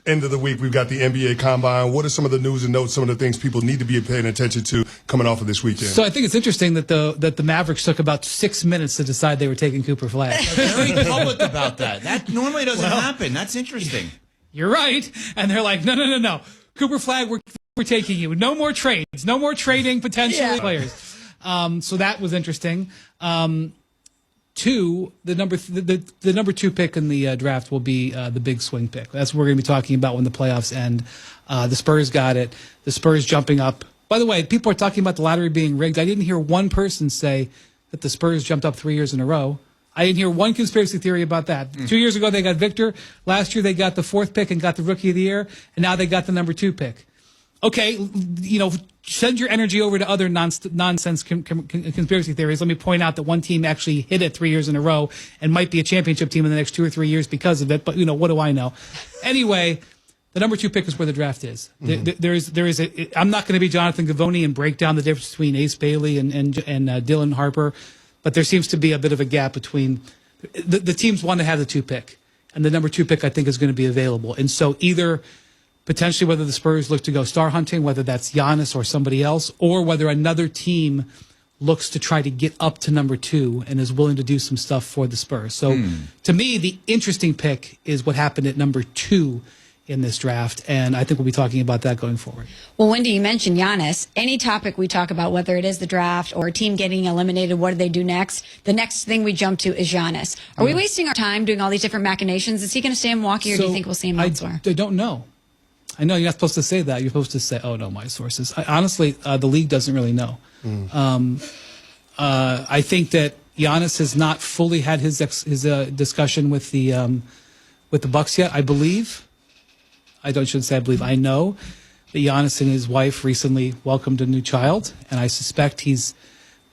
end of the week, we've got the NBA Combine. What are some of the news and notes, some of the things people need to be paying attention to coming off of this weekend? So I think it's interesting that the Mavericks took about 6 minutes to decide they were taking Cooper Flag. Very public about that. That normally doesn't happen. That's interesting. You're right. And they're like, no. Cooper Flag, we're taking you. No more trades. No more trading potentially players. So that was interesting. Two, the number 2 pick in the draft will be the big swing pick. That's what we're going to be talking about when the playoffs end. The Spurs got it. The Spurs jumping up. By the way, people are talking about the lottery being rigged. I didn't hear one person say that the Spurs jumped up 3 years in a row. I didn't hear one conspiracy theory about that. 2 years ago, they got Victor. Last year, they got the 4th pick and got the Rookie of the Year. And now they got the number 2 pick. Okay, send your energy over to other nonsense conspiracy theories. Let me point out that one team actually hit it 3 years in a row and might be a championship team in the next 2 or 3 years because of it. But, what do I know? Anyway, the number 2 pick is where the draft is. Mm-hmm. I'm not going to be Jonathan Givony and break down the difference between Ace Bailey and Dylan Harper. But there seems to be a bit of a gap between the teams want to have the 2 pick. And the number 2 pick, I think, is going to be available. And so either potentially whether the Spurs look to go star hunting, whether that's Giannis or somebody else, or whether another team looks to try to get up to number 2 and is willing to do some stuff for the Spurs. So to me, the interesting pick is what happened at number 2 in this draft, and I think we'll be talking about that going forward. Well, Wendy, you mentioned Giannis. Any topic we talk about, whether it is the draft or a team getting eliminated, what do they do next? The next thing we jump to is Giannis. Are we wasting our time doing all these different machinations? Is he going to stay in Milwaukee, or do you think we'll see him elsewhere? I don't know. I know you're not supposed to say that. You're supposed to say, "Oh no, my sources." Honestly, the league doesn't really know. I think that Giannis has not fully had his discussion with the Bucks yet. I believe. Shouldn't say I believe. I know that Giannis and his wife recently welcomed a new child, and I suspect he's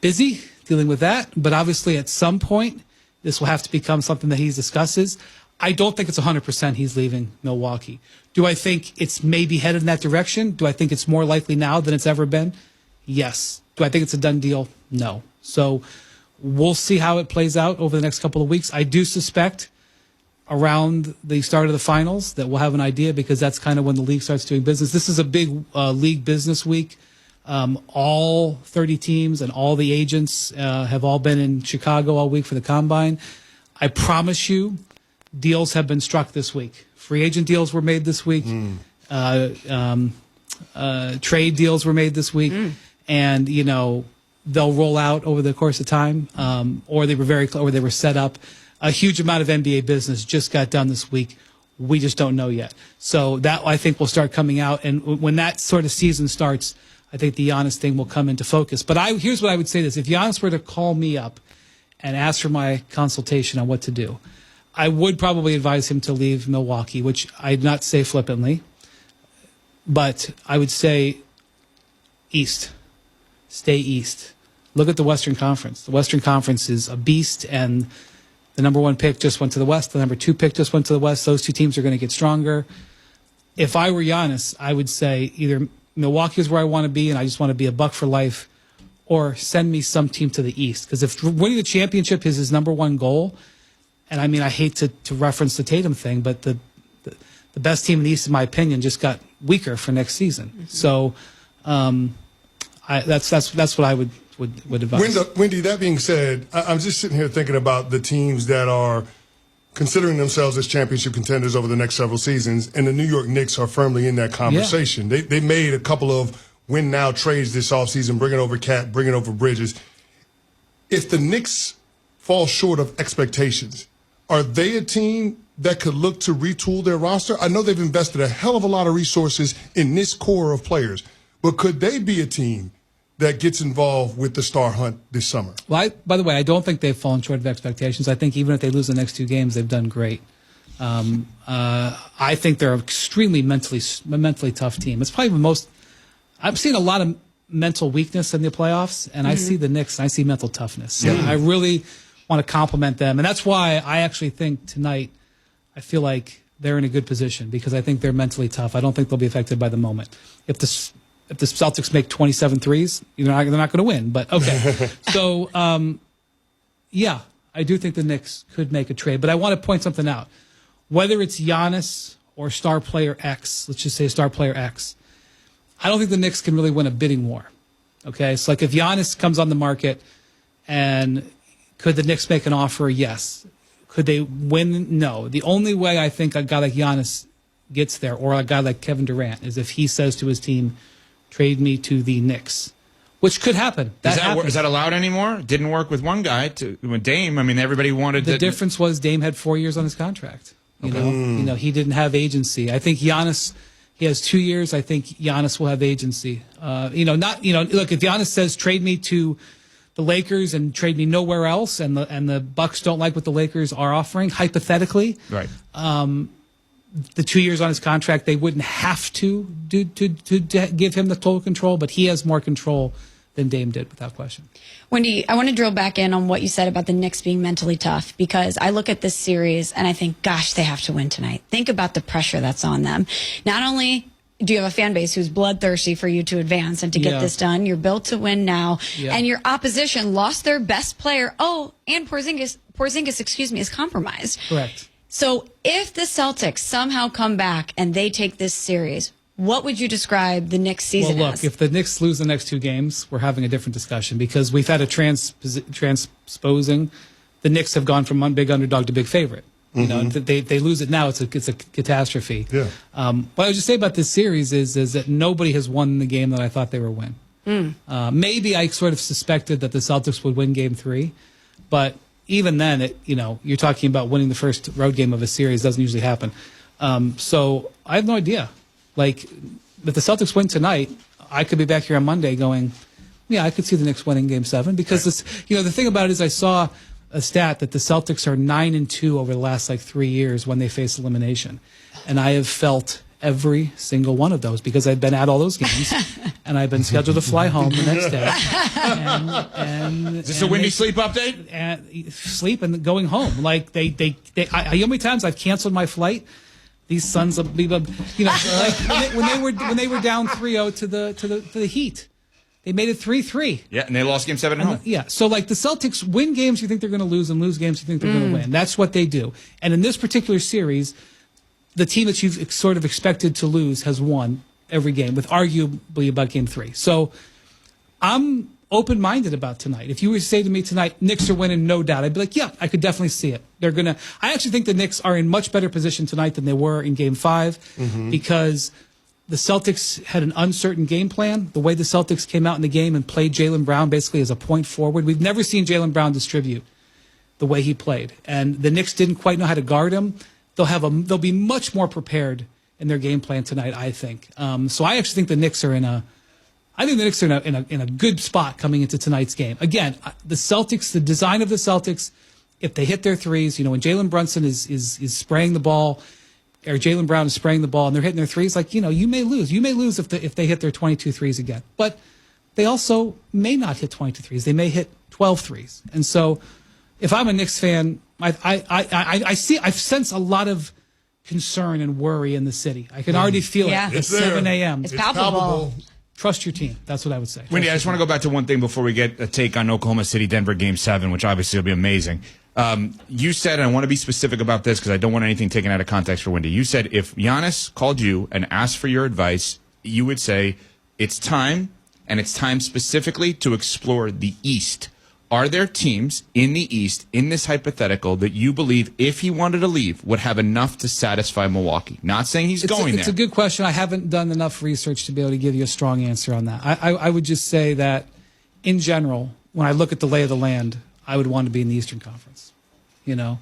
busy dealing with that. But obviously, at some point, this will have to become something that he discusses. I don't think it's 100% he's leaving Milwaukee. Do I think it's maybe headed in that direction? Do I think it's more likely now than it's ever been? Yes. Do I think it's a done deal? No. So we'll see how it plays out over the next couple of weeks. I do suspect around the start of the finals that we'll have an idea, because that's kind of when the league starts doing business. This is a big league business week. All 30 teams and all the agents have all been in Chicago all week for the Combine. I promise you, deals have been struck this week. Free agent deals were made this week. Trade deals were made this week. And, they'll roll out over the course of time, or they were set up. A huge amount of NBA business just got done this week. We just don't know yet. So that, I think, will start coming out. And when that sort of season starts, I think the Giannis thing will come into focus. But here's what I would say this. If Giannis were to call me up and ask for my consultation on what to do, I would probably advise him to leave Milwaukee, which I'd not say flippantly, but I would say East. Stay East. Look at the Western Conference. The Western Conference is a beast, and the number 1 pick just went to the West. The number 2 pick just went to the West. Those 2 teams are going to get stronger. If I were Giannis, I would say either Milwaukee is where I want to be and I just want to be a Buck for life, or send me some team to the East. Because if winning the championship is his number 1 goal, and I mean, I hate to reference the Tatum thing, but the best team in the East, in my opinion, just got weaker for next season. So that's what I would advise. Wendy, that being said, I'm just sitting here thinking about the teams that are considering themselves as championship contenders over the next several seasons, and the New York Knicks are firmly in that conversation. Yeah. They made a couple of win-now trades this offseason, bringing over Cat, bringing over Bridges. If the Knicks fall short of expectations, are they a team that could look to retool their roster? I know they've invested a hell of a lot of resources in this core of players, but could they be a team that gets involved with the star hunt this summer? Well, by the way, I don't think they've fallen short of expectations. I think even if they lose the next 2 games, they've done great. I think they're an extremely mentally tough team. It's probably the most – I've seen a lot of mental weakness in the playoffs, and I see the Knicks, and I see mental toughness. So I really want to compliment them. And that's why I actually think tonight I feel like they're in a good position, because I think they're mentally tough. I don't think they'll be affected by the moment. If the Celtics make 27 threes, they're not going to win. But okay. So, I do think the Knicks could make a trade. But I want to point something out. Whether it's Giannis or star player X, let's just say star player X, I don't think the Knicks can really win a bidding war. Okay, so like if Giannis comes on the market, and could the Knicks make an offer? Yes. Could they win? No. The only way I think a guy like Giannis gets there, or a guy like Kevin Durant, is if he says to his team, trade me to the Knicks, which could happen. Is that allowed anymore? Didn't work with one guy, with Dame. I mean, everybody wanted the difference was Dame had 4 years on his contract. You know, he didn't have agency. I think Giannis, he has 2 years. I think Giannis will have agency. Look, if Giannis says trade me to the Lakers and trade me nowhere else, and the Bucks don't like what the Lakers are offering, hypothetically, right? The 2 years on his contract, they wouldn't have to give him the total control, but he has more control than Dame did, without question. Wendy, I want to drill back in on what you said about the Knicks being mentally tough, because I look at this series and I think, gosh, they have to win tonight. Think about the pressure that's on them. Not only do you have a fan base who's bloodthirsty for you to advance and to get this done, you're built to win now, and your opposition lost their best player. Oh, and Porzingis, is compromised. Correct. So if the Celtics somehow come back and they take this series, what would you describe the Knicks season Well, look, as? if the Knicks lose the next 2 games, we're having a different discussion, because we've had a transposing. The Knicks have gone from big underdog to big favorite. You know, they lose it now, it's a catastrophe. Yeah. What I would just say about this series is that nobody has won the game that I thought they were win. Maybe I sort of suspected that the Celtics would win Game 3, but even then, you're talking about winning the first road game of a series. Doesn't usually happen. So I have no idea. Like, if the Celtics win tonight, I could be back here on Monday going, yeah, I could see the Knicks winning Game 7, because the thing about it is I saw a stat that the Celtics are 9-2 over the last 3 years when they face elimination, and I have felt every single one of those, because I've been at all those games, and I've been scheduled to fly home the next day. Is this a Windy sleep update? And sleep and going home. Like how many times I've canceled my flight? These sons of when they were down 3-0 to the Heat. They made it 3-3. Yeah, and they lost Game 7 at home. Yeah, so the Celtics win games you think they're going to lose, and lose games you think they're going to win. That's what they do. And in this particular series, the team that you've sort of expected to lose has won every game, with arguably about Game 3. So I'm open-minded about tonight. If you were to say to me tonight, Knicks are winning, no doubt, I'd be like, yeah, I could definitely see it. I actually think the Knicks are in much better position tonight than they were in Game 5, because the Celtics had an uncertain game plan. The way the Celtics came out in the game and played Jaylen Brown basically as a point forward. We've never seen Jaylen Brown distribute the way he played. And the Knicks didn't quite know how to guard him. They'll be much more prepared in their game plan tonight, I think. So I actually think the Knicks are in a good spot coming into tonight's game. Again, the Celtics, the design of the Celtics, if they hit their threes, when Jalen Brunson is spraying the ball, or Jaylen Brown is spraying the ball, and they're hitting their threes, you may lose. You may lose if they hit their 22 threes again. But they also may not hit 22 threes. They may hit 12 threes. And so if I'm a Knicks fan, I sense a lot of concern and worry in the city. I can already feel it at 7 a.m. It's palpable. Trust your team. That's what I would say. Wendy, I just want to go back to one thing before we get a take on Oklahoma City Denver Game 7, which obviously will be amazing. You said, and I want to be specific about this because I don't want anything taken out of context for Wendy. You said if Giannis called you and asked for your advice, you would say it's time, and it's time specifically to explore the East. Are there teams in the East, in this hypothetical, that you believe, if he wanted to leave, would have enough to satisfy Milwaukee? Not saying he's going there. It's a good question. I haven't done enough research to be able to give you a strong answer on that. I would just say that, in general, when I look at the lay of the land, I would want to be in the Eastern Conference. When I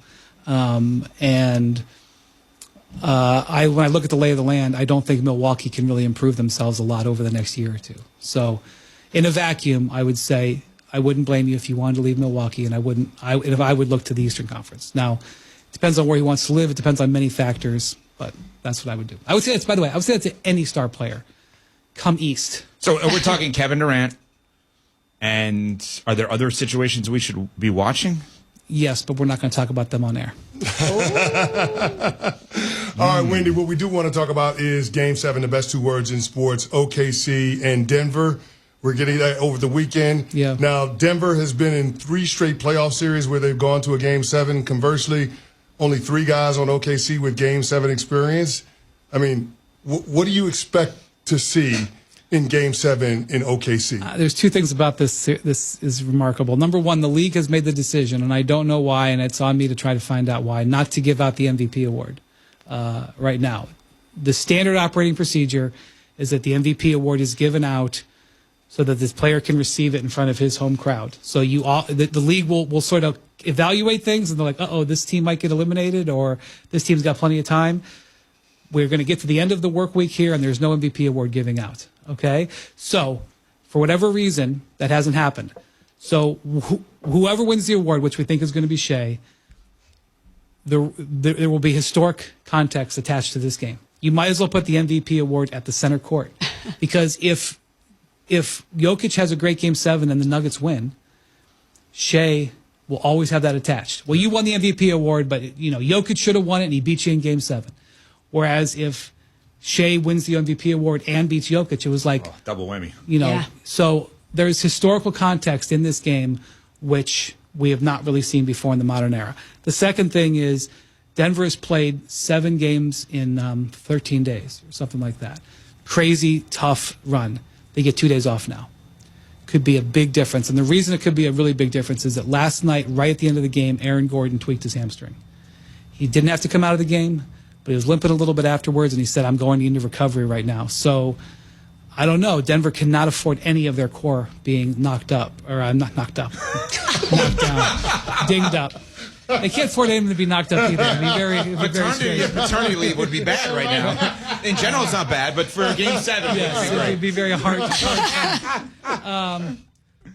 look at the lay of the land, I don't think Milwaukee can really improve themselves a lot over the next year or two. So, in a vacuum, I would say I wouldn't blame you if you wanted to leave Milwaukee, and I would look to the Eastern Conference. Now, it depends on where he wants to live. It depends on many factors, but that's what I would do. I would say that to any star player. Come East. So we're talking Kevin Durant, and are there other situations we should be watching? Yes, but we're not going to talk about them on air. All right, Wendy, what we do want to talk about is Game 7, the best 2 words in sports, OKC and Denver. We're getting that over the weekend. Yeah. Now, Denver has been in 3 straight playoff series where they've gone to a Game 7. Conversely, only 3 guys on OKC with Game 7 experience. I mean, what do you expect to see in Game 7 in OKC? There's two things about this. This is remarkable. Number one, the league has made the decision, and I don't know why, and it's on me to try to find out why, not to give out the MVP award right now. The standard operating procedure is that the MVP award is given out so that this player can receive it in front of his home crowd. So the league will sort of evaluate things, and they're like, uh-oh, this team might get eliminated, or this team's got plenty of time. We're going to get to the end of the work week here, and there's no MVP award giving out. Okay? So, for whatever reason, that hasn't happened. So, whoever wins the award, which we think is going to be Shea, there will be historic context attached to this game. You might as well put the MVP award at the center court. Because if Jokic has a great Game 7 and the Nuggets win, Shea will always have that attached. Well, you won the MVP award, but Jokic should have won it, and he beat you in Game 7. Whereas if Shea wins the MVP award and beats Jokic, it was like double whammy. So there's historical context in this game which we have not really seen before in the modern era. The second thing is Denver has played 7 games in 13 days or something like that. Crazy tough run. They get 2 days off now. Could be a big difference. And the reason it could be a really big difference is that last night, right at the end of the game, Aaron Gordon tweaked his hamstring. He didn't have to come out of the game, but he was limping a little bit afterwards, and he said, I'm going into recovery right now. So I don't know. Denver cannot afford any of their core being knocked up. Or not knocked up. Knocked down. Dinged up. They can't afford anyone to be knocked up either. It'd be very strange. Paternity leave would be bad right now. In general, it's not bad, but for Game 7, yes, it would be very hard.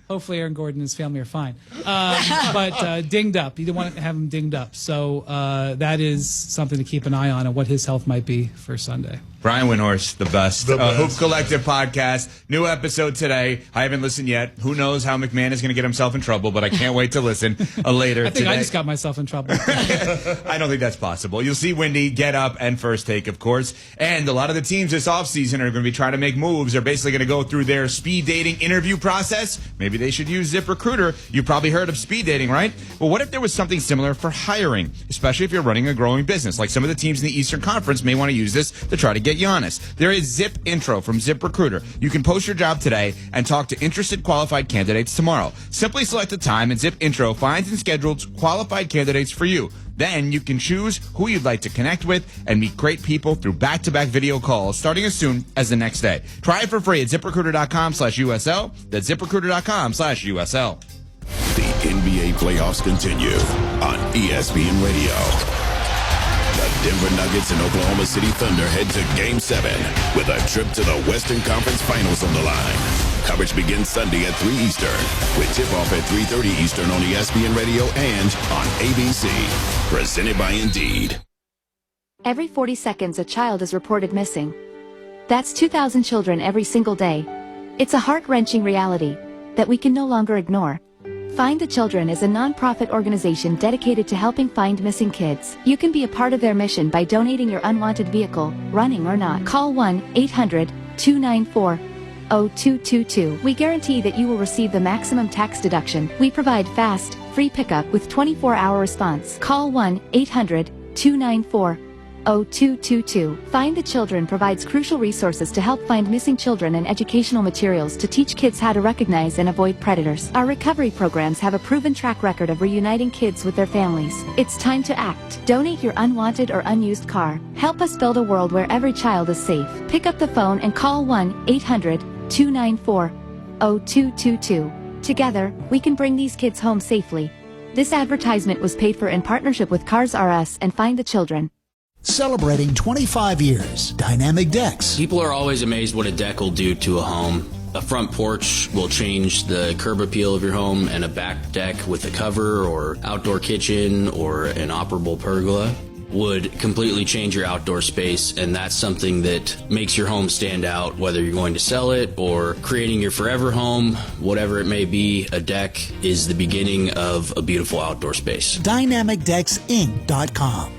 Hopefully Aaron Gordon and his family are fine. But dinged up. You don't want to have him dinged up. So that is something to keep an eye on what his health might be for Sunday. Brian Windhorst, the best. Hoop Collective podcast. New episode today. I haven't listened yet. Who knows how McMahon is going to get himself in trouble, but I can't wait to listen later I think today. I just got myself in trouble. I don't think that's possible. You'll see Windy, Get Up, and First Take, of course. And a lot of the teams this offseason are going to be trying to make moves. They're basically going to go through their speed dating interview process. Maybe they should use ZipRecruiter. You've probably heard of speed dating, right? Well, what if there was something similar for hiring, especially if you're running a growing business? Like some of the teams in the Eastern Conference may want to use this to try to get Giannis. There is Zip Intro from ZipRecruiter. You can post your job today and talk to interested qualified candidates tomorrow. Simply select a time and Zip Intro finds and schedules qualified candidates for you. Then you can choose who you'd like to connect with and meet great people through back-to-back video calls starting as soon as the next day. Try it for free at ZipRecruiter.com/USL. That's ZipRecruiter.com/USL. The NBA playoffs continue on ESPN Radio. The Denver Nuggets and Oklahoma City Thunder head to Game 7 with a trip to the Western Conference Finals on the line. Coverage begins Sunday at 3 Eastern with tip-off at 3:30 Eastern on ESPN Radio and on ABC. Presented by Indeed. Every 40 seconds a child is reported missing. That's 2,000 children every single day. It's a heart-wrenching reality that we can no longer ignore. Find the Children is a non-profit organization dedicated to helping find missing kids. You can be a part of their mission by donating your unwanted vehicle, running or not. Call 1-800-294-0222. We guarantee that you will receive the maximum tax deduction. We provide fast, free pickup with 24-hour response. Call 1-800-294-0222. Find the Children provides crucial resources to help find missing children and educational materials to teach kids how to recognize and avoid predators. Our recovery programs have a proven track record of reuniting kids with their families. It's time to act. Donate your unwanted or unused car. Help us build a world where every child is safe. Pick up the phone and call 1-800-294-0222. Together, we can bring these kids home safely. This advertisement was paid for in partnership with Cars R Us and Find the Children. Celebrating 25 years, Dynamic Decks. People are always amazed what a deck will do to a home. A front porch will change the curb appeal of your home, and a back deck with a cover or outdoor kitchen or an operable pergola would completely change your outdoor space, and that's something that makes your home stand out, whether you're going to sell it or creating your forever home, whatever it may be. A deck is the beginning of a beautiful outdoor space. DynamicDecksInc.com.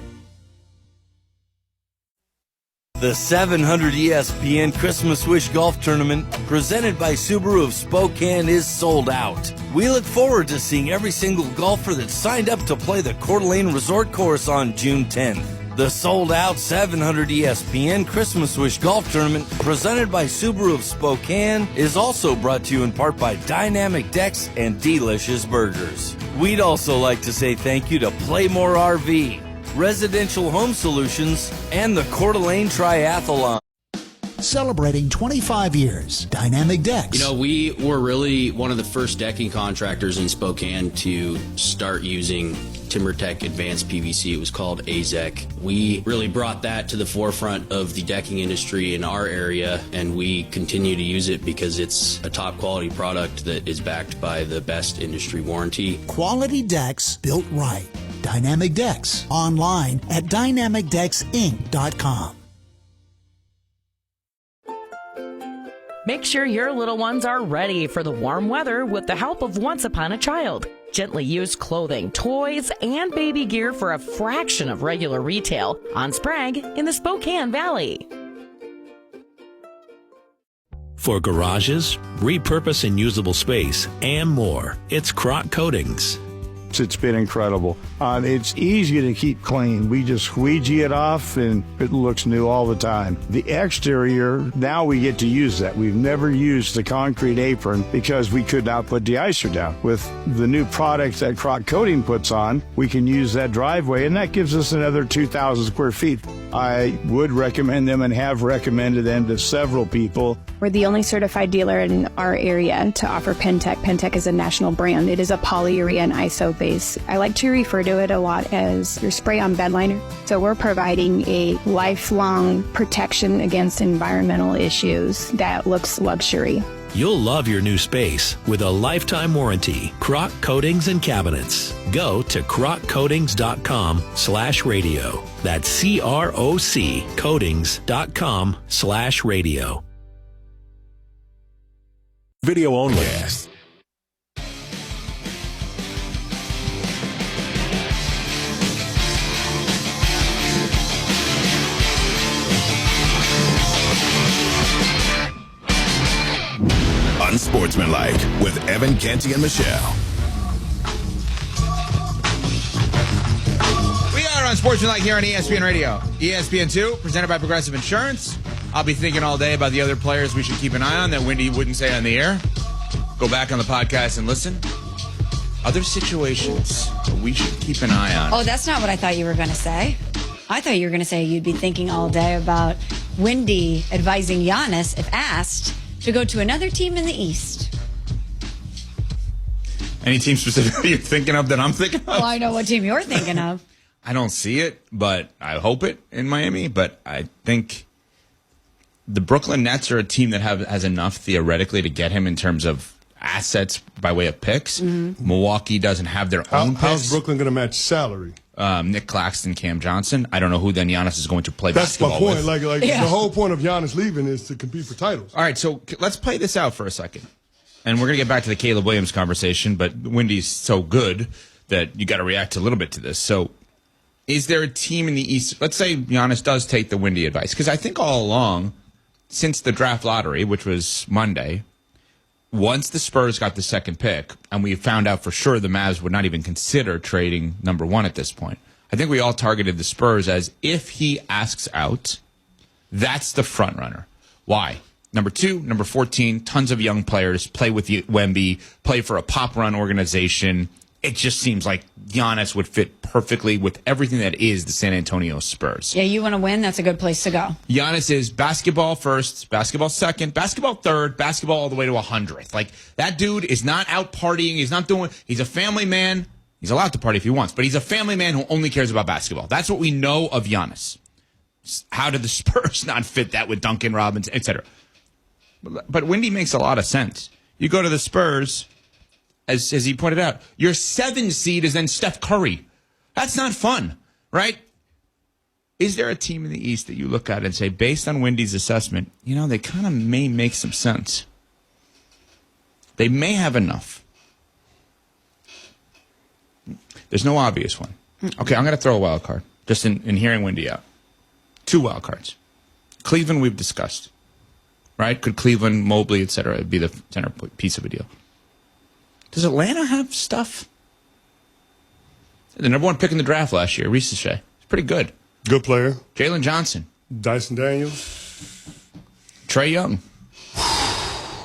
The 700 ESPN Christmas Wish Golf Tournament, presented by Subaru of Spokane, is sold out. We look forward to seeing every single golfer that signed up to play the Coeur d'Alene Resort Course on June 10th. The sold-out 700 ESPN Christmas Wish Golf Tournament, presented by Subaru of Spokane, is also brought to you in part by Dynamic Decks and Delicious Burgers. We'd also like to say thank you to Playmore RV, Residential Home Solutions, and the Coeur d'Alene Triathlon. Celebrating 25 years, Dynamic Decks. You know, we were really one of the first decking contractors in Spokane to start using TimberTech Advanced PVC. It was called AZEC. We really brought that to the forefront of the decking industry in our area, and we continue to use it because it's a top quality product that is backed by the best industry warranty. Quality decks built right. Dynamic Decks. Online at dynamicdecksinc.com. Make sure your little ones are ready for the warm weather with the help of Once Upon a Child. Gently used clothing, toys, and baby gear for a fraction of regular retail on Sprague in the Spokane Valley. For garages, repurpose and usable space, and more, it's Croc Coatings. It's been incredible. It's easy to keep clean. We just squeegee it off and it looks new all the time. The exterior, now we get to use that. We've never used the concrete apron because we could not put de-icer down. With the new product that Croc Coating puts on, we can use that driveway, and that gives us another 2,000 square feet. I would recommend them and have recommended them to several people. We're the only certified dealer in our area to offer Pentec. Pentec is a national brand. It is a polyurethane ISO base. I like to refer to it a lot as your spray-on bed liner. So we're providing a lifelong protection against environmental issues that looks luxury. You'll love your new space with a lifetime warranty. Croc Coatings and Cabinets. Go to croccoatings.com/radio. That's CROC coatings.com/radio. Video only. Yes. Unsportsmanlike with Evan, Canty, and Michelle. We are Unsportsmanlike here on ESPN Radio. ESPN2, presented by Progressive Insurance. I'll be thinking all day about the other players we should keep an eye on that Wendy wouldn't say on the air. Go back on the podcast and listen. Other situations that we should keep an eye on. Oh, that's not what I thought you were going to say. I thought you were going to say you'd be thinking all day about Wendy advising Giannis, if asked, to go to another team in the East. Any team specifically you're thinking of that I'm thinking of? Well, I know what team you're thinking of. I don't see it, but I hope it in Miami. But I think the Brooklyn Nets are a team that has enough theoretically to get him in terms of assets by way of picks. Mm-hmm. Milwaukee doesn't have their own picks. How's Brooklyn going to match salary? Nick Claxton, Cam Johnson. I don't know who then Giannis is going to play basketball with. That's my point. The whole point of Giannis leaving is to compete for titles. All right, so let's play this out for a second. And we're going to get back to the Caleb Williams conversation, but Wendy's so good that you got to react a little bit to this. So is there a team in the East? Let's say Giannis does take the Wendy advice. Because I think all along, since the draft lottery, which was Monday, once the Spurs got the second pick, and we found out for sure the Mavs would not even consider trading number one at this point, I think we all targeted the Spurs as if he asks out, that's the front runner. Why? Number 2, number 14, tons of young players, play with Wemby, play for a pop-run organization. It just seems like Giannis would fit perfectly with everything that is the San Antonio Spurs. Yeah, you want to win? That's a good place to go. Giannis is basketball first, basketball second, basketball third, basketball all the way to 100th. Like, that dude is not out partying. He's a family man. He's allowed to party if he wants, but he's a family man who only cares about basketball. That's what we know of Giannis. How did the Spurs not fit that with Duncan Robinson, etc.? But Wendy makes a lot of sense. You go to the Spurs, as he pointed out, your 7 seed is then Steph Curry. That's not fun, right? Is there a team in the East that you look at and say, based on Wendy's assessment, they kind of may make some sense? They may have enough. There's no obvious one. Okay, I'm going to throw a wild card, just in hearing Wendy out. 2 wild cards. Cleveland, we've discussed, right? Could Cleveland, Mobley, etc., be the center piece of a deal? Does Atlanta have stuff? The number 1 pick in the draft last year, Reese Shea. It's pretty good. Good player. Jalen Johnson. Dyson Daniels. Trae Young.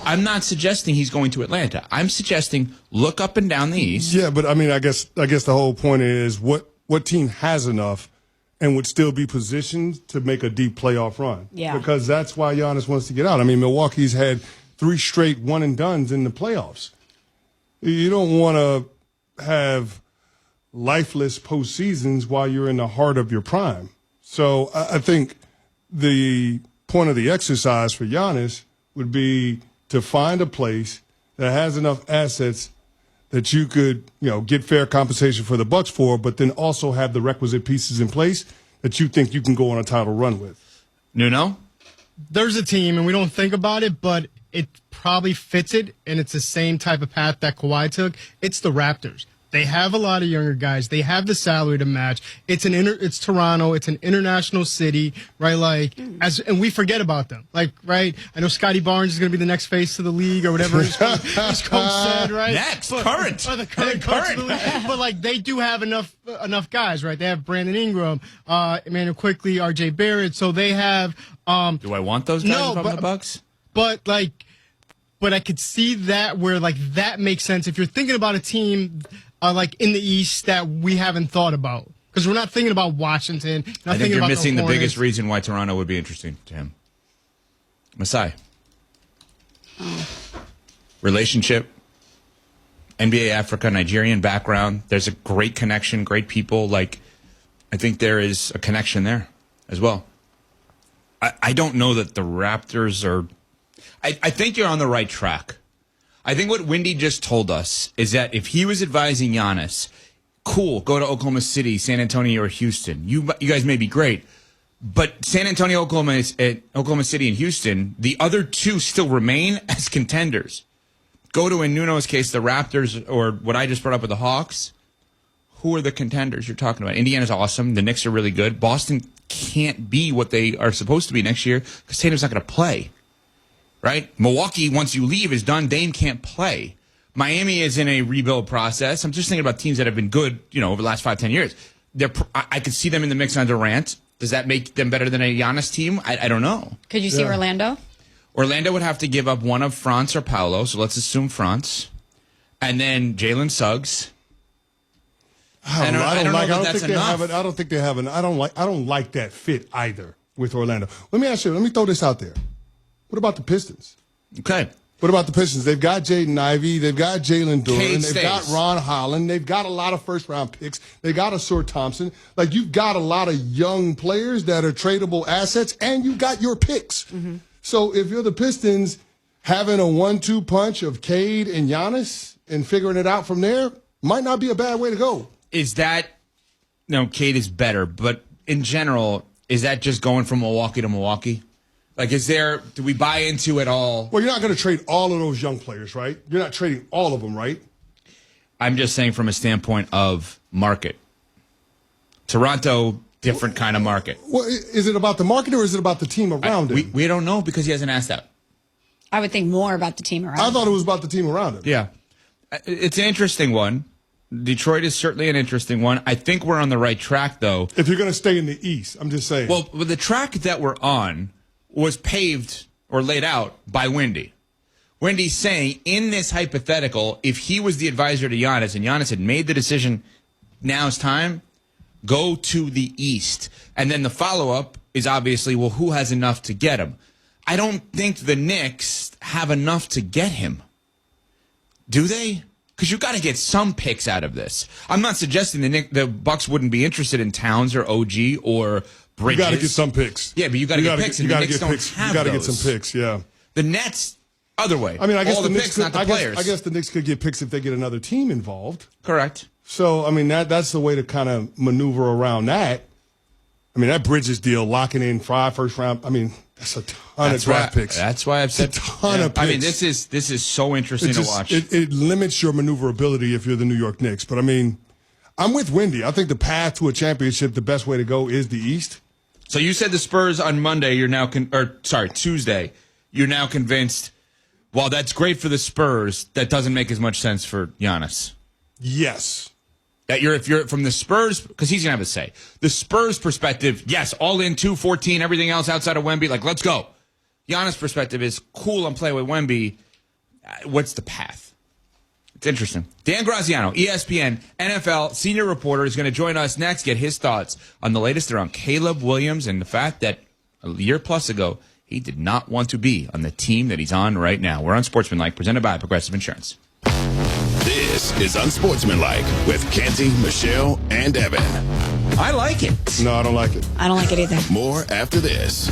I'm not suggesting he's going to Atlanta. I'm suggesting look up and down the East. Yeah, but I mean, I guess the whole point is what team has enough and would still be positioned to make a deep playoff run. Yeah. Because that's why Giannis wants to get out. I mean, Milwaukee's had 3 straight one-and-dones in the playoffs. You don't want to have lifeless postseasons while you're in the heart of your prime. So I think the point of the exercise for Giannis would be to find a place that has enough assets that you could, get fair compensation for the Bucks for, but then also have the requisite pieces in place that you think you can go on a title run with. Nuno? There's a team, and we don't think about it, but it probably fits it, and it's the same type of path that Kawhi took. It's the Raptors. They have a lot of younger guys. They have the salary to match. It's Toronto. It's an international city, right? And we forget about them, right? I know Scotty Barnes is going to be the next face of the league or whatever his coach said, right? Next, current the current coach of the league. But they do have enough guys, right? They have Brandon Ingram, Emmanuel Quickley, R.J. Barrett. So they have. Do I want those guys from the Bucks? But I could see that where that makes sense if you're thinking about a team. In the East that we haven't thought about. Because we're not thinking about Washington. I think you're missing the biggest reason why Toronto would be interesting to him. Masai. Relationship. NBA Africa, Nigerian background. There's a great connection, great people. I think there is a connection there as well. I don't know that the Raptors are... I think you're on the right track. I think what Windy just told us is that if he was advising Giannis, cool, go to Oklahoma City, San Antonio, or Houston. You guys may be great, but San Antonio, Oklahoma City, and Houston, the other 2 still remain as contenders. Go to, in Nuno's case, the Raptors, or what I just brought up with the Hawks. Who are the contenders you're talking about? Indiana's awesome. The Knicks are really good. Boston can't be what they are supposed to be next year because Tatum's not going to play. Right? Milwaukee, once you leave, is done. Dame can't play. Miami is in a rebuild process. I'm just thinking about teams that have been good, over the last 5-10 years. I could see them in the mix on Durant. Does that make them better than a Giannis team? I don't know. Could you see Orlando? Orlando would have to give up one of France or Paolo, so let's assume France. And then Jalen Suggs. I don't like that fit either with Orlando. Let me throw this out there. What about the Pistons? Okay. What about the Pistons? They've got Jaden Ivey. They've got Jalen Duren. They've got stays. Ron Holland. They've got a lot of first-round picks. They got a Sir Thompson. You've got a lot of young players that are tradable assets, and you got your picks. Mm-hmm. So if you're the Pistons, having a 1-2 punch of Cade and Giannis and figuring it out from there might not be a bad way to go. Is that, Cade is better, but in general, is that just going from Milwaukee to Milwaukee? Do we buy into it all? Well, you're not going to trade all of those young players, right? You're not trading all of them, right? I'm just saying from a standpoint of market. Toronto, different kind of market. Well, is it about the market or is it about the team around him? We don't know because he hasn't asked that. I would think more about the team around him. I thought it was about the team around him. Yeah. It's an interesting one. Detroit is certainly an interesting one. I think we're on the right track, though. If you're going to stay in the East, I'm just saying. Well, the track that we're on was paved or laid out by Windy. Windy's saying, in this hypothetical, if he was the advisor to Giannis and Giannis had made the decision, now's time, go to the East. And then the follow-up is obviously, well, who has enough to get him? I don't think the Knicks have enough to get him. Do they? Because you've got to get some picks out of this. I'm not suggesting the Bucks wouldn't be interested in Towns or OG or Bridges. You got to get some picks. Yeah, but you got to get picks, and the Knicks don't have You got to get some picks, yeah. The Nets, other way. I mean, I guess all the picks, Knicks not the players. I guess the Knicks could get picks if they get another team involved. Correct. So, I mean, that's the way to kind of maneuver around that. I mean, that Bridges deal, locking in 5 first round, I mean, that's a ton of draft picks. That's why I've said a ton of picks. I mean, this is so interesting to watch. It limits your maneuverability if you're the New York Knicks. But, I mean, I'm with Windy. I think the path to a championship, the best way to go is the East. So you said the Spurs on Monday, Tuesday, you're now convinced, while that's great for the Spurs, that doesn't make as much sense for Giannis. Yes. That if you're from the Spurs, because he's going to have a say. The Spurs perspective, yes, all in 2-14, everything else outside of Wemby, like, let's go. Giannis' perspective is, cool, I'm playing with Wemby. What's the path? It's interesting. Dan Graziano, ESPN, NFL senior reporter, is going to join us next, get his thoughts on the latest around Caleb Williams and the fact that a year plus ago, he did not want to be on the team that he's on right now. We're on Sportsmanlike, presented by Progressive Insurance. This is Unsportsmanlike with Canty, Michelle, and Evan. I like it. No, I don't like it. I don't like it either. More after this.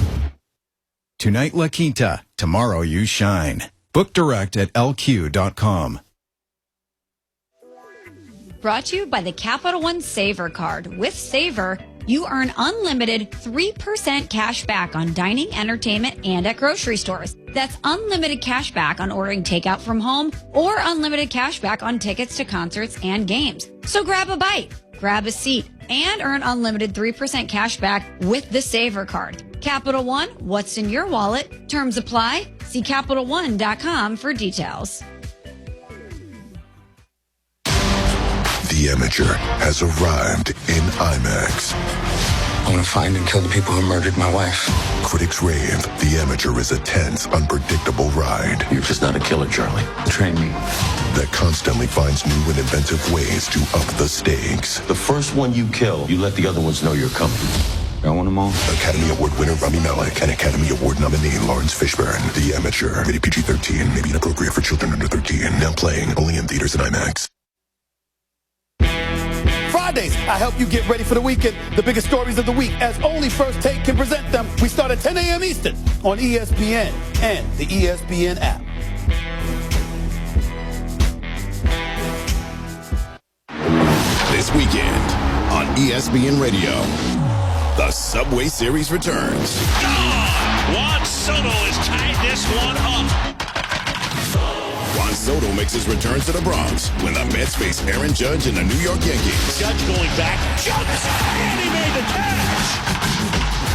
Tonight La Quinta, tomorrow you shine. Book direct at lq.com. Brought to you by the Capital One Savor Card. With Savor, you earn unlimited 3% cash back on dining, entertainment, and at grocery stores. That's unlimited cash back on ordering takeout from home or unlimited cash back on tickets to concerts and games. So grab a bite, grab a seat, and earn unlimited 3% cash back with the Savor Card. Capital One, what's in your wallet? Terms apply. See CapitalOne.com for details. The Amateur has arrived in IMAX. I want to find and kill the people who murdered my wife. Critics rave The Amateur is a tense, unpredictable ride. You're just not a killer, Charlie. Train me. That constantly finds new and inventive ways to up the stakes. The first one you kill, you let the other ones know you're coming. I want them all. Academy Award winner Rami Malek and Academy Award nominee Lawrence Fishburne. The Amateur, rated PG-13, may be inappropriate for children under 13. Now playing only in theaters and IMAX. Fridays, I help you get ready for the weekend. The biggest stories of the week, as only First Take can present them. We start at 10 a.m. Eastern on ESPN and the ESPN app. This weekend on ESPN Radio, the Subway Series returns. Juan Soto has tied this one up. Juan Soto makes his return to the Bronx when the Mets face Aaron Judge and the New York Yankees. Judge going back, jumps, and he made the catch.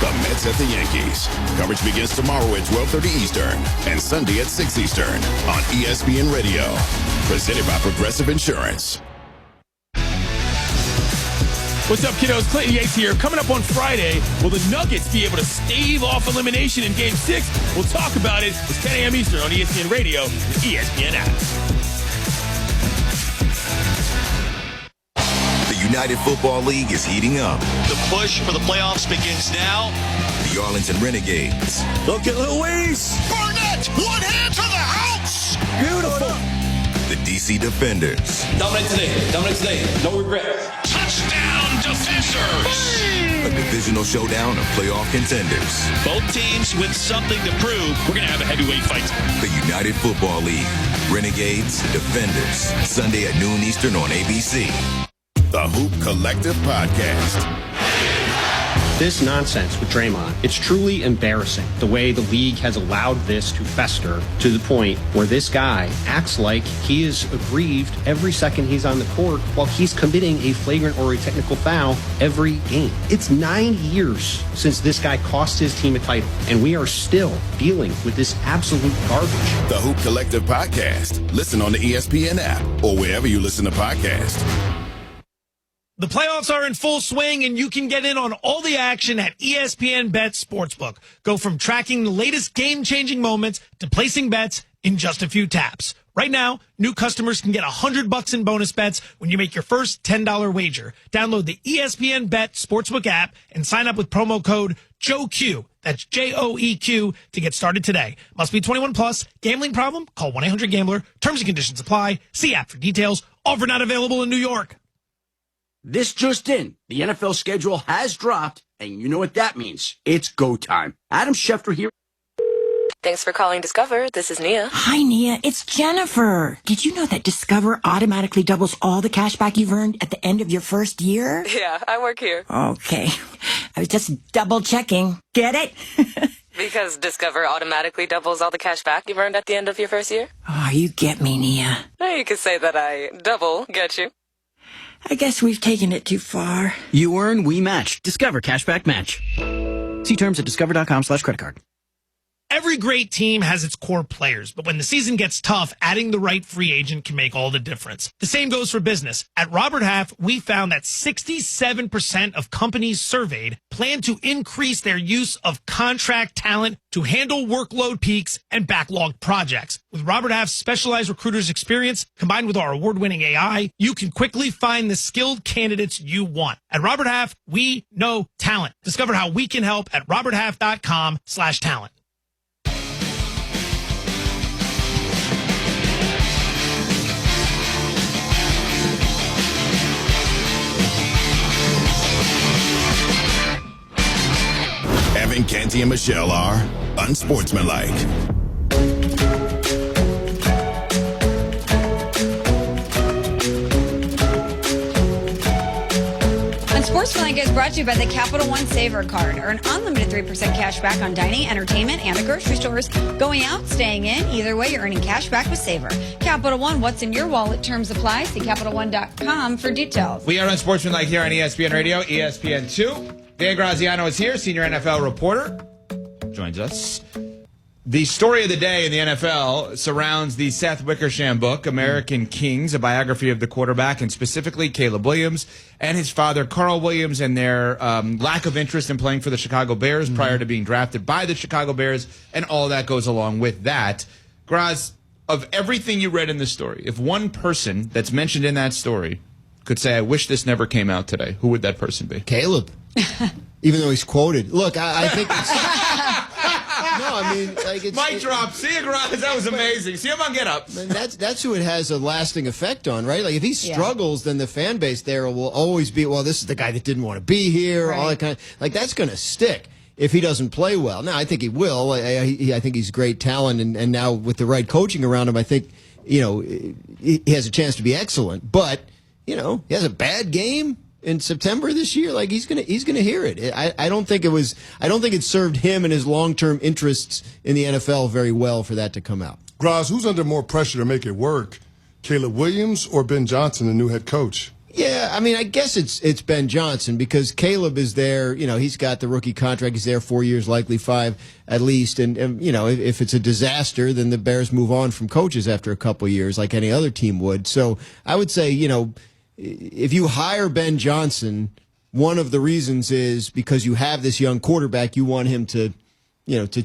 The Mets at the Yankees. Coverage begins tomorrow at 12:30 Eastern and Sunday at 6 Eastern on ESPN Radio. Presented by Progressive Insurance. What's up, kiddos? Clayton Yates here. Coming up on Friday, will the Nuggets be able to stave off elimination in Game 6? We'll talk about it. It's 10 a.m. Eastern on ESPN Radio, the ESPN app. The United Football League is heating up. The push for the playoffs begins now. The Arlington Renegades. Look at Luis. Barnett, one hand to the house. Beautiful. The DC Defenders. Dominate today. No regret. Touchdown, Defenders. A divisional showdown of playoff contenders. Both teams with something to prove. We're going to have a heavyweight fight. The United Football League. Renegades, Defenders. Sunday at noon Eastern on ABC. The Hoop Collective Podcast. This nonsense with Draymond, it's truly embarrassing the way the league has allowed this to fester to the point where this guy acts like he is aggrieved every second he's on the court while he's committing a flagrant or a technical foul every game. It's 9 years since this guy cost his team a title, and we are still dealing with this absolute garbage. The Hoop Collective Podcast. Listen on the ESPN app or wherever you listen to podcasts. The playoffs are in full swing, and you can get in on all the action at ESPN Bet Sportsbook. Go from tracking the latest game-changing moments to placing bets in just a few taps. Right now, new customers can get $100 in bonus bets when you make your first $10 wager. Download the ESPN Bet Sportsbook app and sign up with promo code JOEQ. That's JOEQ to get started today. Must be 21 plus. Gambling problem? Call 1-800-GAMBLER. Terms and conditions apply. See app for details. Offer not available in New York. This just in. The NFL schedule has dropped, and you know what that means. It's go time. Adam Schefter here. Thanks for calling Discover. This is Nia. Hi, Nia. It's Jennifer. Did you know that Discover automatically doubles all the cash back you've earned at the end of your first year? Yeah, I work here. Okay. I was just double checking. Get it? Because Discover automatically doubles all the cash back you've earned at the end of your first year? Oh, you get me, Nia. You could say that I double get you. I guess we've taken it too far. You earn, we match. Discover Cashback Match. See terms at discover.com/credit card. Every great team has its core players, but when the season gets tough, adding the right free agent can make all the difference. The same goes for business. At Robert Half, we found that 67% of companies surveyed plan to increase their use of contract talent to handle workload peaks and backlogged projects. With Robert Half's specialized recruiters experience, combined with our award-winning AI, you can quickly find the skilled candidates you want. At Robert Half, we know talent. Discover how we can help at roberthalf.com/talent. Evan, Canty, and Michelle are unsportsmanlike. Unsportsmanlike is brought to you by the Capital One Saver Card. Earn unlimited 3% cash back on dining, entertainment, and the grocery stores. Going out, staying in, either way, you're earning cash back with Saver. Capital One, what's in your wallet? Terms apply. See CapitalOne.com for details. We are unsportsmanlike here on ESPN Radio, ESPN2. Dan Graziano is here, senior NFL reporter, joins us. The story of the day in the NFL surrounds the Seth Wickersham book, American Kings, a biography of the quarterback, and specifically Caleb Williams and his father, Carl Williams, and their lack of interest in playing for the Chicago Bears prior to being drafted by the Chicago Bears, and all that goes along with that. Graz, of everything you read in the story, if one person that's mentioned in that story could say, I wish this never came out today, who would that person be? Caleb. Even though he's quoted. Look, I think it's... No, I mean, like it's... Mic drop. See you, Graz. That was amazing. See him on Get Up. That's who it has a lasting effect on, right? Like, if he struggles, then the fan base there will always be, well, this is the guy that didn't want to be here, all that kind of... Like, that's going to stick if he doesn't play well. Now, I think he will. I think he's great talent, and now with the right coaching around him, I think, he has a chance to be excellent. But, he has a bad game in September this year, like he's gonna hear it. I don't think it served him and his long-term interests in the NFL very well for that to come out. Graz, who's under more pressure to make it work, Caleb Williams or Ben Johnson, the new head coach? Yeah, I mean, I guess it's Ben Johnson because Caleb is there. He's got the rookie contract. He's there 4 years, likely 5 at least. And if it's a disaster, then the Bears move on from coaches after a couple of years, like any other team would. So I would say, if you hire Ben Johnson, one of the reasons is because you have this young quarterback, you want him to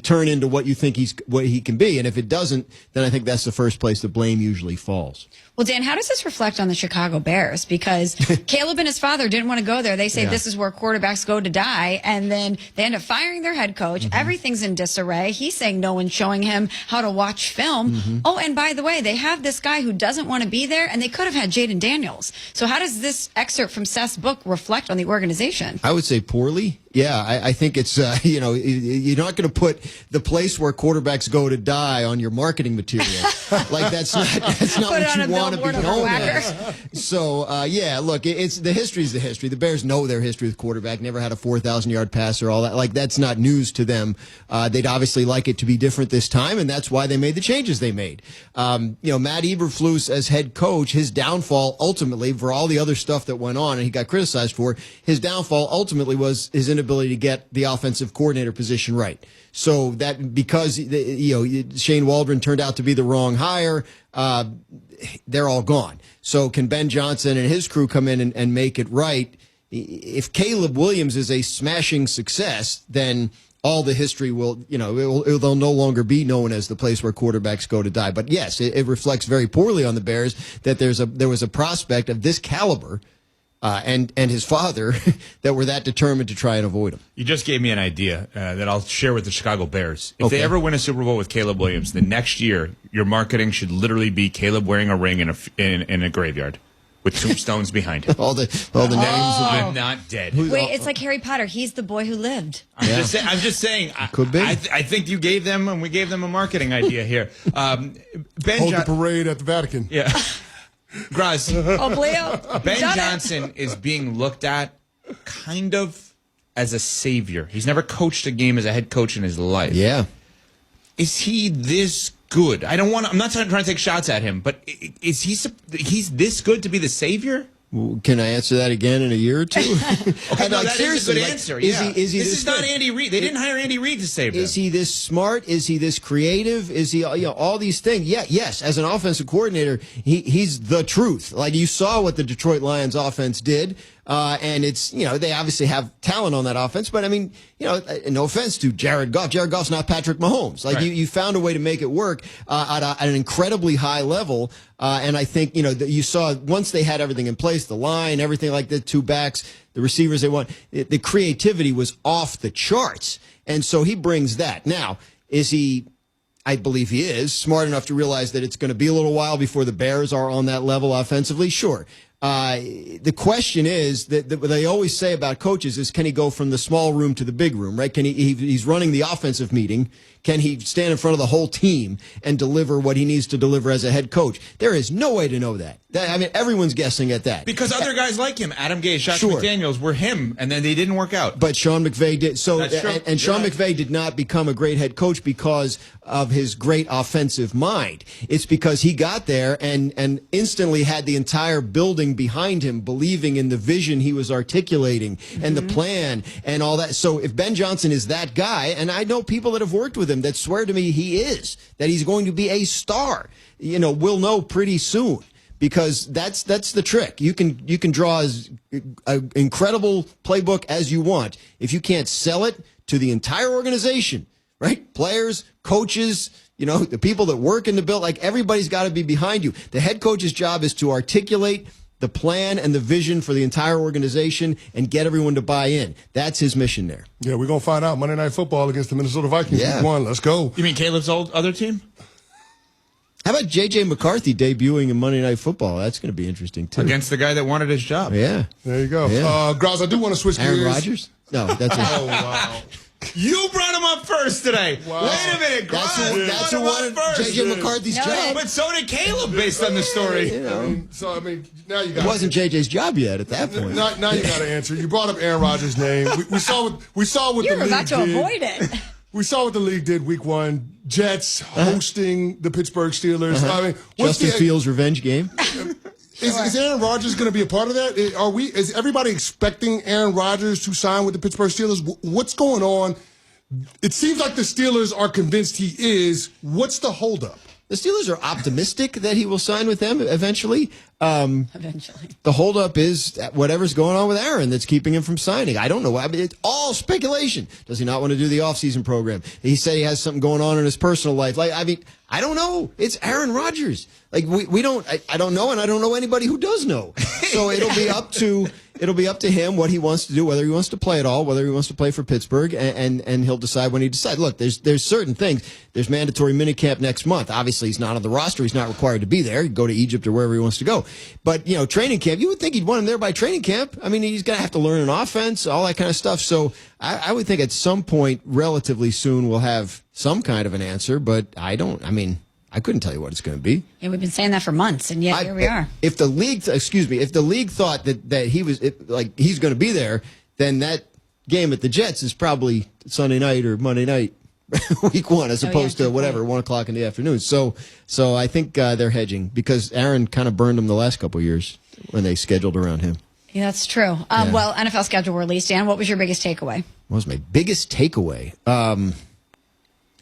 turn into what you think what he can be. And if it doesn't, then I think that's the first place the blame usually falls. Well, Dan, how does this reflect on the Chicago Bears? Because Caleb and his father didn't want to go there. They say this is where quarterbacks go to die. And then they end up firing their head coach. Everything's in disarray. He's saying no one's showing him how to watch film. Oh, and by the way, they have this guy who doesn't want to be there, and they could have had Jaden Daniels. So how does this excerpt from Seth's book reflect on the organization? I would say poorly. Yeah, I think it's, you're not going to put the place where quarterbacks go to die on your marketing material. Like, that's not what you want to be known as. So, look, the history's the history. The Bears know their history with quarterback, never had a 4,000-yard passer, all that. Like, that's not news to them. They'd obviously like it to be different this time, and that's why they made the changes they made. Matt Eberflus as head coach, his downfall ultimately, for all the other stuff that went on and he got criticized for, his downfall ultimately was his inability to get the offensive coordinator position right. So that because Shane Waldron turned out to be the wrong hire, they're all gone. So can Ben Johnson and his crew come in and make it right? If Caleb Williams is a smashing success, then all the history will, they'll no longer be known as the place where quarterbacks go to die. But yes, it reflects very poorly on the Bears that there was a prospect of this caliber and his father that were that determined to try and avoid him. You just gave me an idea that I'll share with the Chicago Bears. If they ever win a Super Bowl with Caleb Williams, the next year your marketing should literally be Caleb wearing a ring in a graveyard with tombstones behind him. all the names. I'm not dead. Wait, it's like Harry Potter. He's the boy who lived. I'm just saying. Could be. I think you gave them, and we gave them a marketing idea here. Hold the parade at the Vatican. Yeah. Graz, Ben Johnson is being looked at kind of as a savior. He's never coached a game as a head coach in his life. Yeah. Is he this good? I'm not trying to take shots at him, but is he's this good to be the savior? Can I answer that again in a year or two? Okay, no, that is a good answer. Yeah. Is he this is not Andy Reid. They didn't hire Andy Reid to save them. Is he this smart? Is he this creative? Is he all these things? Yeah, yes. As an offensive coordinator, he's the truth. Like you saw what the Detroit Lions offense did. And it's, they obviously have talent on that offense, but I mean, no offense to Jared Goff. Jared Goff's not Patrick Mahomes. Like you found a way to make it work at an incredibly high level. And I think, you saw once they had everything in place, the line, everything like the 2 backs, the receivers they want, the creativity was off the charts. And so he brings that. Now, is he, I believe he is, smart enough to realize that it's going to be a little while before the Bears are on that level offensively? Sure. The question is that what they always say about coaches is, can he go from the small room to the big room, right? Can he's running the offensive meeting. Can he stand in front of the whole team and deliver what he needs to deliver as a head coach? There is no way to know that. I mean, everyone's guessing at that. Because other guys like him, Adam Gase, Josh Sure. McDaniels, were him, and then they didn't work out. But Sean McVay did. So, That's true. and Sean McVay did not become a great head coach because of his great offensive mind. It's because he got there and instantly had the entire building behind him, believing in the vision he was articulating and the plan and all that. So if Ben Johnson is that guy, and I know people that have worked with him that swear to me he is, that he's going to be a star, we'll know pretty soon. Because that's the trick. You can draw as an incredible playbook as you want. If you can't sell it to the entire organization, right? Players, coaches, the people that work in the build, like everybody's got to be behind you. The head coach's job is to articulate the plan and the vision for the entire organization and get everyone to buy in. That's his mission there. Yeah, we're going to find out Monday Night Football against the Minnesota Vikings. Yeah. Week 1. Let's go. You mean Caleb's other team? How about J.J. McCarthy debuting in Monday Night Football? That's going to be interesting, too. Against the guy that wanted his job. Yeah. There you go. Yeah. Grouse, I do want to switch gears. Aaron Rodgers? No, that's Oh, wow. You brought him up first today. Wow. Wait a minute. That's who wanted J.J. McCarthy's job. But so did Caleb based on the story. Now you got It wasn't J.J.'s job yet at that point. Now you got to answer. You brought up Aaron Rodgers' name. We saw what You the were league about to did. avoid it. We saw what the league did week 1. Jets hosting the Pittsburgh Steelers. I mean, Justin Fields' revenge game. Is Aaron Rodgers going to be a part of that? Is everybody expecting Aaron Rodgers to sign with the Pittsburgh Steelers? What's going on? It seems like the Steelers are convinced he is. What's the holdup? The Steelers are optimistic that he will sign with them eventually. Eventually. The holdup is whatever's going on with Aaron that's keeping him from signing. I don't know. I mean, it's all speculation. Does he not want to do the offseason program? He said he has something going on in his personal life. I don't know. It's Aaron Rodgers. We don't. I don't know, and I don't know anybody who does know. So it'll be up to him what he wants to do, whether he wants to play at all, whether he wants to play for Pittsburgh, and he'll decide when he decides. Look, there's certain things. There's mandatory minicamp next month. Obviously, he's not on the roster. He's not required to be there. He'd go to Egypt or wherever he wants to go. But training camp, you would think he'd want him there by training camp. I mean, he's gonna have to learn an offense, all that kind of stuff. So I would think at some point, relatively soon, we'll have some kind of an answer. But I couldn't tell you what it's going to be. Yeah, we've been saying that for months, and yet here we are. If the league, if the league thought that he was he's going to be there, then that game at the Jets is probably Sunday night or Monday night, week 1, as opposed to whatever 1 o'clock in the afternoon. So I think they're hedging because Aaron kind of burned them the last couple of years when they scheduled around him. Yeah, that's true. Well, NFL schedule released. Dan, what was your biggest takeaway? What was my biggest takeaway?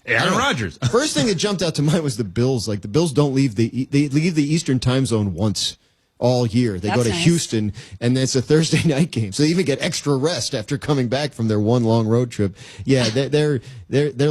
Aaron Rodgers. First thing that jumped out to mind was the Bills. Like the Bills don't leave the Eastern time zone once all year. They go to Houston, and it's a Thursday night game, so they even get extra rest after coming back from their one long road trip. Yeah, they're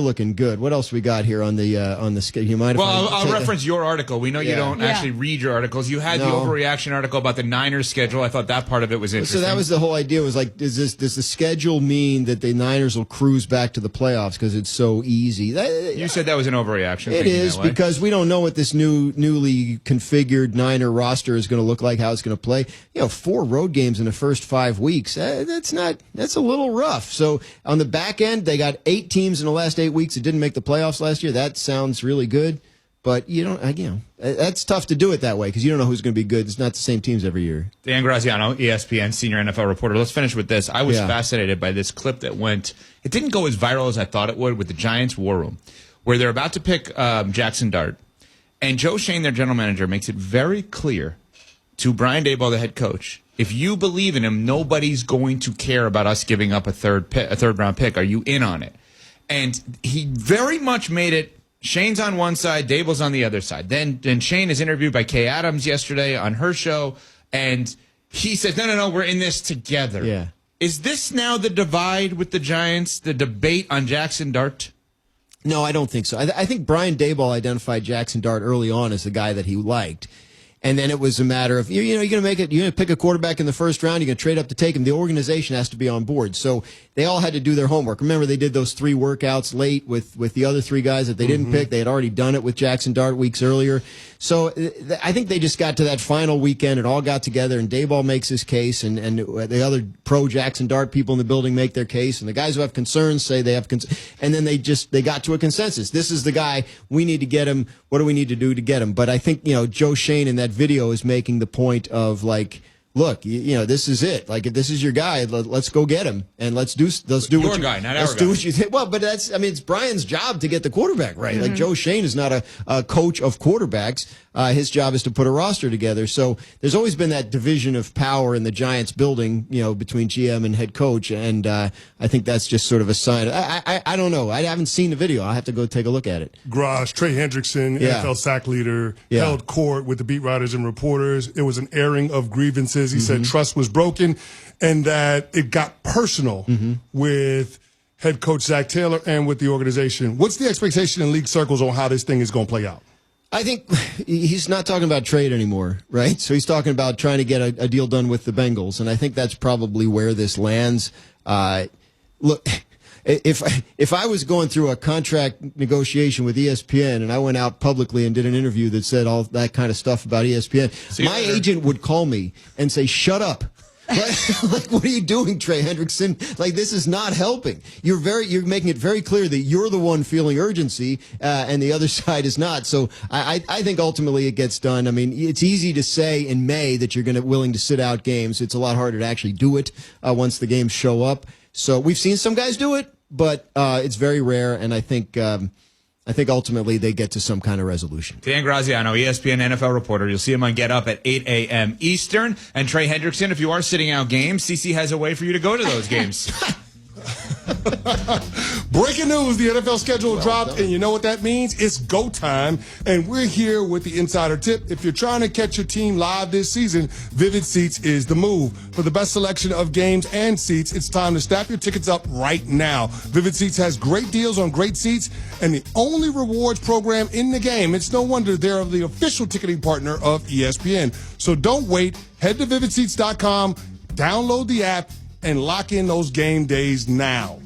looking good. What else we got here on the schedule? You mind? Well, I'll reference your article. We know you don't actually read your articles. You had the overreaction article about the Niners schedule. I thought that part of it was interesting. So that was the whole idea. Was like, does the schedule mean that the Niners will cruise back to the playoffs because it's so easy? You said that was an overreaction. It is because we don't know what this newly configured Niner roster is going to look like, how it's going to play. 4 road games in the first 5 weeks. That's a little rough. So on the back end, they got 8 teams in the last 8 weeks that didn't make the playoffs last year. That sounds really good, but that's tough to do it that way because you don't know who's going to be good. It's not the same teams every year. Dan Graziano, ESPN senior NFL reporter. Let's finish with this. I was fascinated by this clip that went. It didn't go as viral as I thought it would with the Giants War Room, where they're about to pick Jackson Dart, and Joe Shane, their general manager, makes it very clear to Brian Daboll, the head coach, If you believe in him, nobody's going to care about us giving up a third round pick. Are you in on it? And he very much made it. Shane's on one side, Dable's on the other side. Then Shane is interviewed by Kay Adams yesterday on her show, and he says, no, we're in this together. Yeah. Is this now the divide with the Giants, the debate on Jackson Dart? No, I don't think so. I think Brian Daboll identified Jackson Dart early on as the guy that he liked. And then it was a matter of, you're going to pick a quarterback in the first round, you're going to trade up to take him. The organization has to be on board. So they all had to do their homework. Remember, they did those 3 workouts late with the other 3 guys that they didn't pick. They had already done it with Jackson Dart weeks earlier. So I think they just got to that final weekend and all got together, and Daboll makes his case, and the other pro-Jackson Dart people in the building make their case, and the guys who have concerns say they have concerns. And then they got to a consensus. This is the guy. We need to get him. What do we need to do to get him? But I think, Joe Shane in that video is making the point of, like, look, this is it. Like, if this is your guy, let's go get him, and let's do what you guy, not let's our do guy. what you think. Well, but it's Brian's job to get the quarterback right. Like, Joe Shane is not a coach of quarterbacks. His job is to put a roster together. So there's always been that division of power in the Giants building, between GM and head coach, and I think that's just sort of a sign. I don't know. I haven't seen the video. I'll have to go take a look at it. Garage, Trey Hendrickson, NFL sack leader, held court with the beat writers and reporters. It was an airing of grievances. He said trust was broken and that it got personal with head coach Zach Taylor and with the organization. What's the expectation in league circles on how this thing is going to play out? I think he's not talking about trade anymore, right? So he's talking about trying to get a deal done with the Bengals, and I think that's probably where this lands. Look, if I was going through a contract negotiation with ESPN and I went out publicly and did an interview that said all that kind of stuff about ESPN, my agent would call me and say, "Shut up." Like, what are you doing, Trey Hendrickson? Like, this is not helping. You're making it very clear that you're the one feeling urgency, and the other side is not. So I think ultimately it gets done. I mean, it's easy to say in May that you're willing to sit out games. It's a lot harder to actually do it once the games show up. So we've seen some guys do it, but it's very rare, and I think ultimately they get to some kind of resolution. Dan Graziano, ESPN NFL reporter. You'll see him on Get Up at 8 a.m. Eastern. And Trey Hendrickson, if you are sitting out games, CC has a way for you to go to those games. Breaking news, the NFL schedule dropped, and you know what that means? It's go time, and we're here with the insider tip. If you're trying to catch your team live this season, Vivid Seats is the move. For the best selection of games and seats, it's time to snap your tickets up right now. Vivid Seats has great deals on great seats and the only rewards program in the game. It's no wonder they're the official ticketing partner of ESPN. So don't wait. Head to vividseats.com, download the app, and lock in those game days now.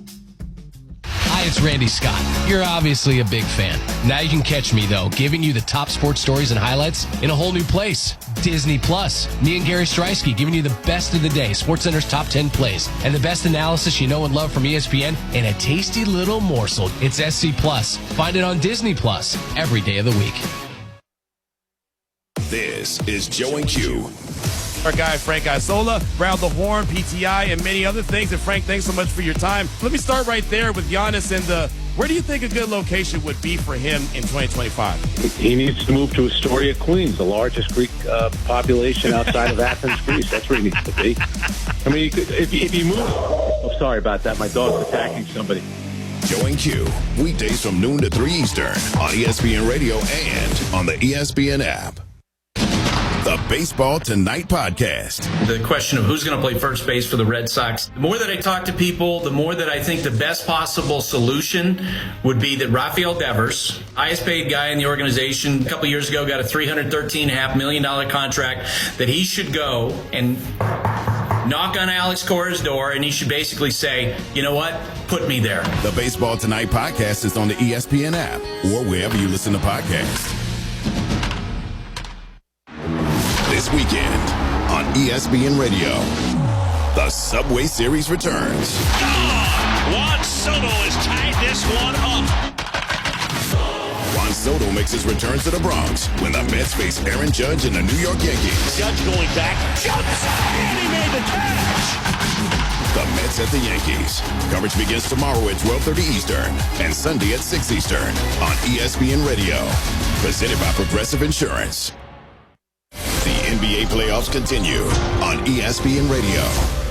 Hi, it's Randy Scott. You're obviously a big fan. Now you can catch me, though, giving you the top sports stories and highlights in a whole new place. Disney Plus. Me and Gary Streisky giving you the best of the day, SportsCenter's top 10 plays, and the best analysis you know and love from ESPN in a tasty little morsel. It's SC Plus. Find it on Disney Plus every day of the week. This is Joe and Q. Our guy, Frank Isola, Round the Horn, PTI, and many other things. And Frank, thanks so much for your time. Let me start right there with Giannis and where do you think a good location would be for him in 2025? He needs to move to Astoria, Queens, the largest Greek population outside of Athens, Greece. That's where he needs to be. I mean, if you move... Oh, sorry about that. My dog's attacking somebody. Joe and Q, weekdays from noon to 3 Eastern on ESPN Radio and on the ESPN app. The Baseball Tonight podcast. The question of who's going to play first base for the Red Sox. The more that I talk to people, the more that I think the best possible solution would be that Rafael Devers, highest paid guy in the organization, a couple years ago got a $313.5 million contract, that he should go and knock on Alex Cora's door, and he should basically say, you know what, put me there. The Baseball Tonight podcast is on the ESPN app or wherever you listen to podcasts. This weekend on ESPN Radio, the Subway Series returns. Juan Soto has tied this one up. Juan Soto makes his return to the Bronx when the Mets face Aaron Judge and the New York Yankees. Judge going back, jumps, and he made the catch. The Mets at the Yankees. Coverage begins tomorrow at 12:30 Eastern and Sunday at 6 Eastern on ESPN Radio. Presented by Progressive Insurance. The NBA playoffs continue on ESPN Radio.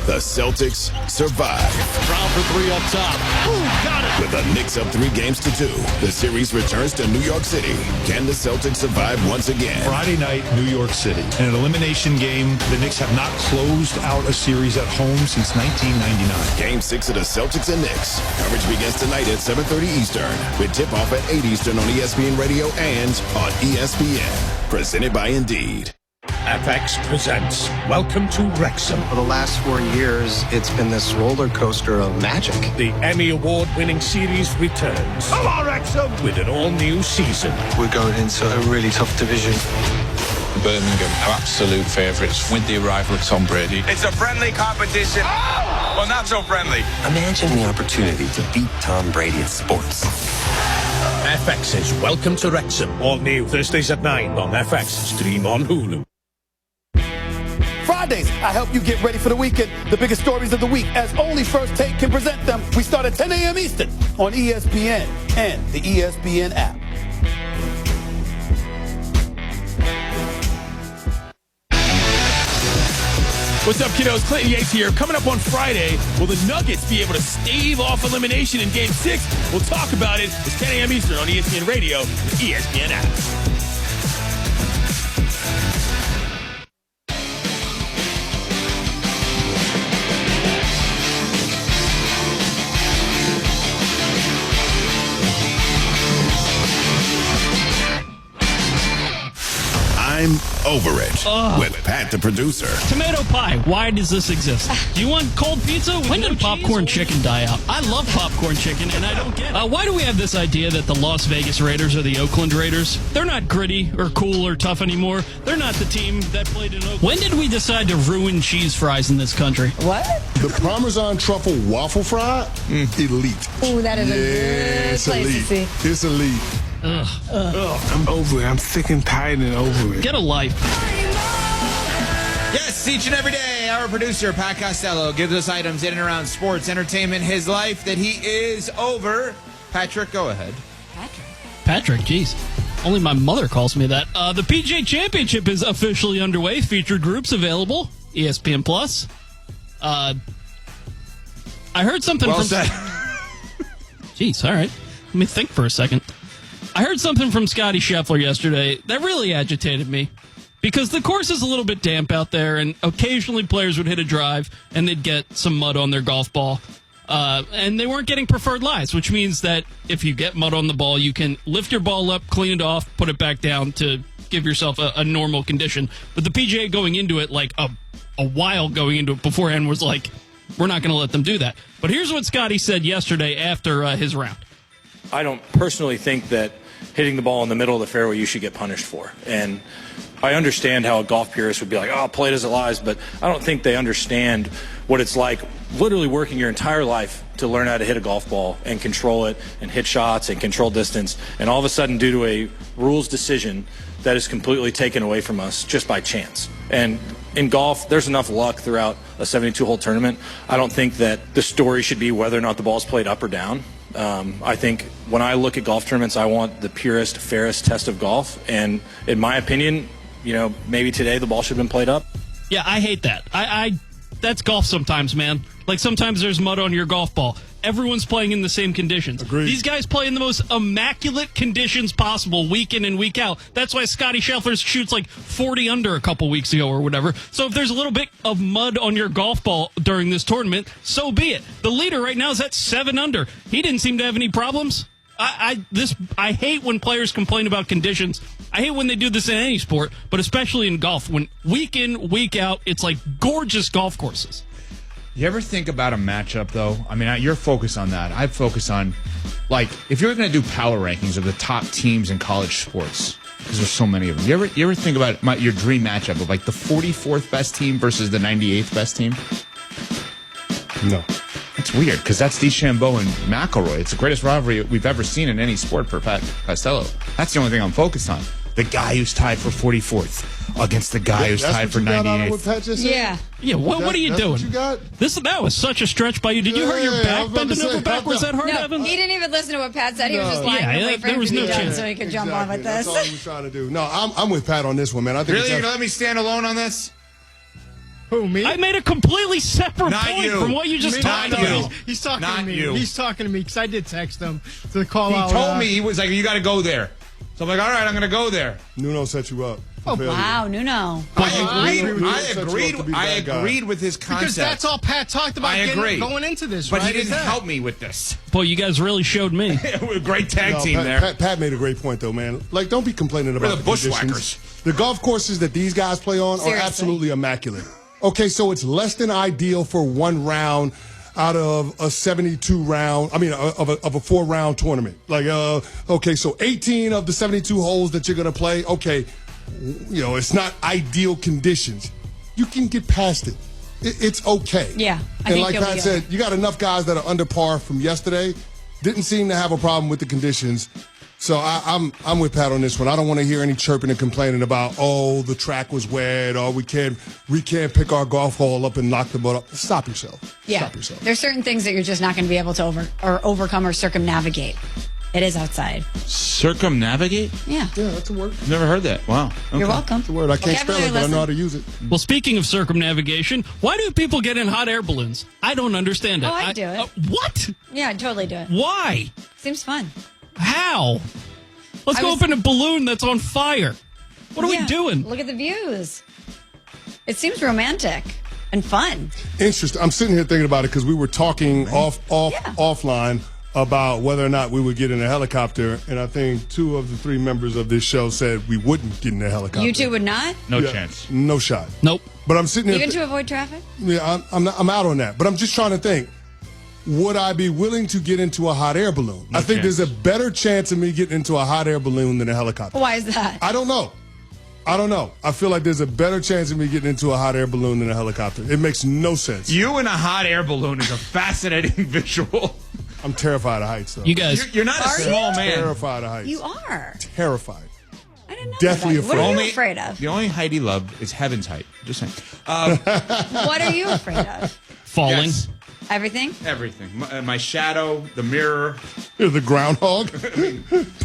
The Celtics survive. Brown for three up top. Ooh, got it. With the Knicks up 3-2, the series returns to New York City. Can the Celtics survive once again? Friday night, New York City. In an elimination game, the Knicks have not closed out a series at home since 1999. Game 6 of the Celtics and Knicks. Coverage begins tonight at 7:30 Eastern, with tip-off at 8 Eastern on ESPN Radio and on ESPN. Presented by Indeed. FX presents Welcome to Wrexham. For the last 4 years, it's been this roller coaster of magic. The Emmy Award-winning series returns. Come on, Wrexham! With an all-new season. We're going into a really tough division. Birmingham are absolute favourites with the arrival of Tom Brady. It's a friendly competition. Oh! Well, not so friendly. Imagine the opportunity to beat Tom Brady at sports. FX's Welcome to Wrexham. All new Thursdays at 9 on FX. Stream on Hulu. Fridays, I help you get ready for the weekend. The biggest stories of the week, as only First Take can present them. We start at 10 a.m. Eastern on ESPN and the ESPN app. What's up, kiddos? Clinton Yates here. Coming up on Friday, will the Nuggets be able to stave off elimination in Game 6? We'll talk about it. It's 10 a.m. Eastern on ESPN Radio, the ESPN app. I'm over it with Pat, the producer. Tomato pie. Why does this exist? Do you want cold pizza? When did popcorn chicken die out? I love popcorn chicken, and I don't get it. Why do we have this idea that the Las Vegas Raiders are the Oakland Raiders? They're not gritty or cool or tough anymore. They're not the team that played in Oakland. When did we decide to ruin cheese fries in this country? What? The Parmesan truffle waffle fry, elite. Ooh, that is a good place elite. to see. It's elite. I'm over it. I'm sick and tired and over it. Get a life. Yes, each and every day, our producer, Pat Costello, gives us items in and around sports, entertainment, his life that he is over. Patrick, go ahead. Patrick, geez. Only my mother calls me that. The PGA Championship is officially underway. Featured groups available. ESPN Plus. I heard something Well from... said. Jeez, all right. Let me think for a second. I heard something from Scotty Scheffler yesterday that really agitated me because the course is a little bit damp out there, and occasionally players would hit a drive and they'd get some mud on their golf ball. And they weren't getting preferred lies, which means that if you get mud on the ball, you can lift your ball up, clean it off, put it back down to give yourself a normal condition. But the PGA going into it, like a while going into it beforehand, was like, we're not going to let them do that. But here's what Scotty said yesterday after his round. I don't personally think that hitting the ball in the middle of the fairway you should get punished for. And I understand how a golf purist would be like, oh, play it as it lies, but I don't think they understand what it's like literally working your entire life to learn how to hit a golf ball and control it and hit shots and control distance. And all of a sudden, due to a rules decision, that is completely taken away from us just by chance. And in golf, there's enough luck throughout a 72-hole tournament. I don't think that the story should be whether or not the ball's played up or down. I think when I look at golf tournaments, I want the purest, fairest test of golf. And in my opinion, maybe today the ball should have been played up. Yeah, I hate that. That's golf sometimes, man. Like sometimes there's mud on your golf ball. Everyone's playing in the same conditions. Agreed. These guys play in the most immaculate conditions possible week in and week out. That's why Scotty Scheffler shoots like 40 under a couple weeks ago or whatever. So if there's a little bit of mud on your golf ball during this tournament, so be it. The leader right now is at 7 under. He didn't seem to have any problems. I hate when players complain about conditions. I hate when they do this in any sport, but especially in golf, when week in, week out, it's like gorgeous golf courses. You ever think about a matchup, though? I mean, you're focused on that. I focus on, like, if you're going to do power rankings of the top teams in college sports, because there's so many of them. You ever think about your dream matchup of, like, the 44th best team versus the 98th best team? No. It's weird, because that's DeChambeau and McIlroy. It's the greatest rivalry we've ever seen in any sport per Pat Costello. That's the only thing I'm focused on. the guy who's tied for 44th against the guy who's tied for 98th. Yeah, what are you doing? What you got? That was such a stretch by you. Did you hurt your back bending over backwards that hard, No, Evan? he didn't even listen to what Pat said. He was just lying to wait for him to be done so he could jump on with this. That's all he was trying to do. No, I'm with Pat on this one, man. I think Really? You're going to let me stand alone on this? Who, me? I made a completely separate Not point you. from what you just talked Not about. you. He's talking Not to me. you. He's talking to me because I did text him to call He out. told me, he was like, you got to go there. So I'm like, all right, I'm going to go there. Nuno set you up. Oh, wow, Nuno. I agreed with his concept. Because that's all Pat talked about going into this, but right? he didn't help me with this. Boy, you guys really showed me. Great tag team there. Pat made a great point, though, man. Like, don't be complaining about the conditions. bushwhackers. The golf courses that these guys play on are absolutely immaculate. Okay, so it's less than ideal for one round out of a 72 round, of a 4-round tournament. Like, okay, so 18 of the 72 holes that you're going to play, okay, it's not ideal conditions. You can get past it. It's okay. Yeah. And like Pat said, you got enough guys that are under par from yesterday. Didn't seem to have a problem with the conditions. So I'm with Pat on this one. I don't want to hear any chirping and complaining about, the track was wet, or we can't pick our golf hole up and knock the ball up. Stop yourself. Yeah. Stop yourself. There's certain things that you're just not going to be able to overcome or circumnavigate. It is outside. Circumnavigate? Yeah. Yeah, that's a word. Never heard that. Wow. Okay. You're welcome. That's a word. I can't spell it, but I know how to use it. Well, speaking of circumnavigation, why do people get in hot air balloons? I don't understand it. Oh, I do it. What? Yeah, I'd totally do it. Why? Seems fun. How? Let's go up in a balloon that's on fire. What are we doing? Look at the views. It seems romantic and fun. Interesting. I'm sitting here thinking about it because we were talking offline about whether or not we would get in a helicopter, and I think 2 of the 3 members of this show said we wouldn't get in a helicopter. You 2 would not? No chance. No shot. Nope. But I'm sitting here. Even to avoid traffic? Yeah, I'm out on that. But I'm just trying to think. Would I be willing to get into a hot air balloon? I think there's a better chance of me getting into a hot air balloon than a helicopter. Why is that? I don't know. I feel like there's a better chance of me getting into a hot air balloon than a helicopter. It makes no sense. You in a hot air balloon is a fascinating visual. I'm terrified of heights, though. You guys, you're not a small man. Terrified of heights. You are. Terrified. I didn't know. Definitely that. afraid. What are you afraid of? The only height he loved is heaven's height. Just saying. What are you afraid of? Falling. Yes. Everything? Everything. My shadow, the mirror. The groundhog.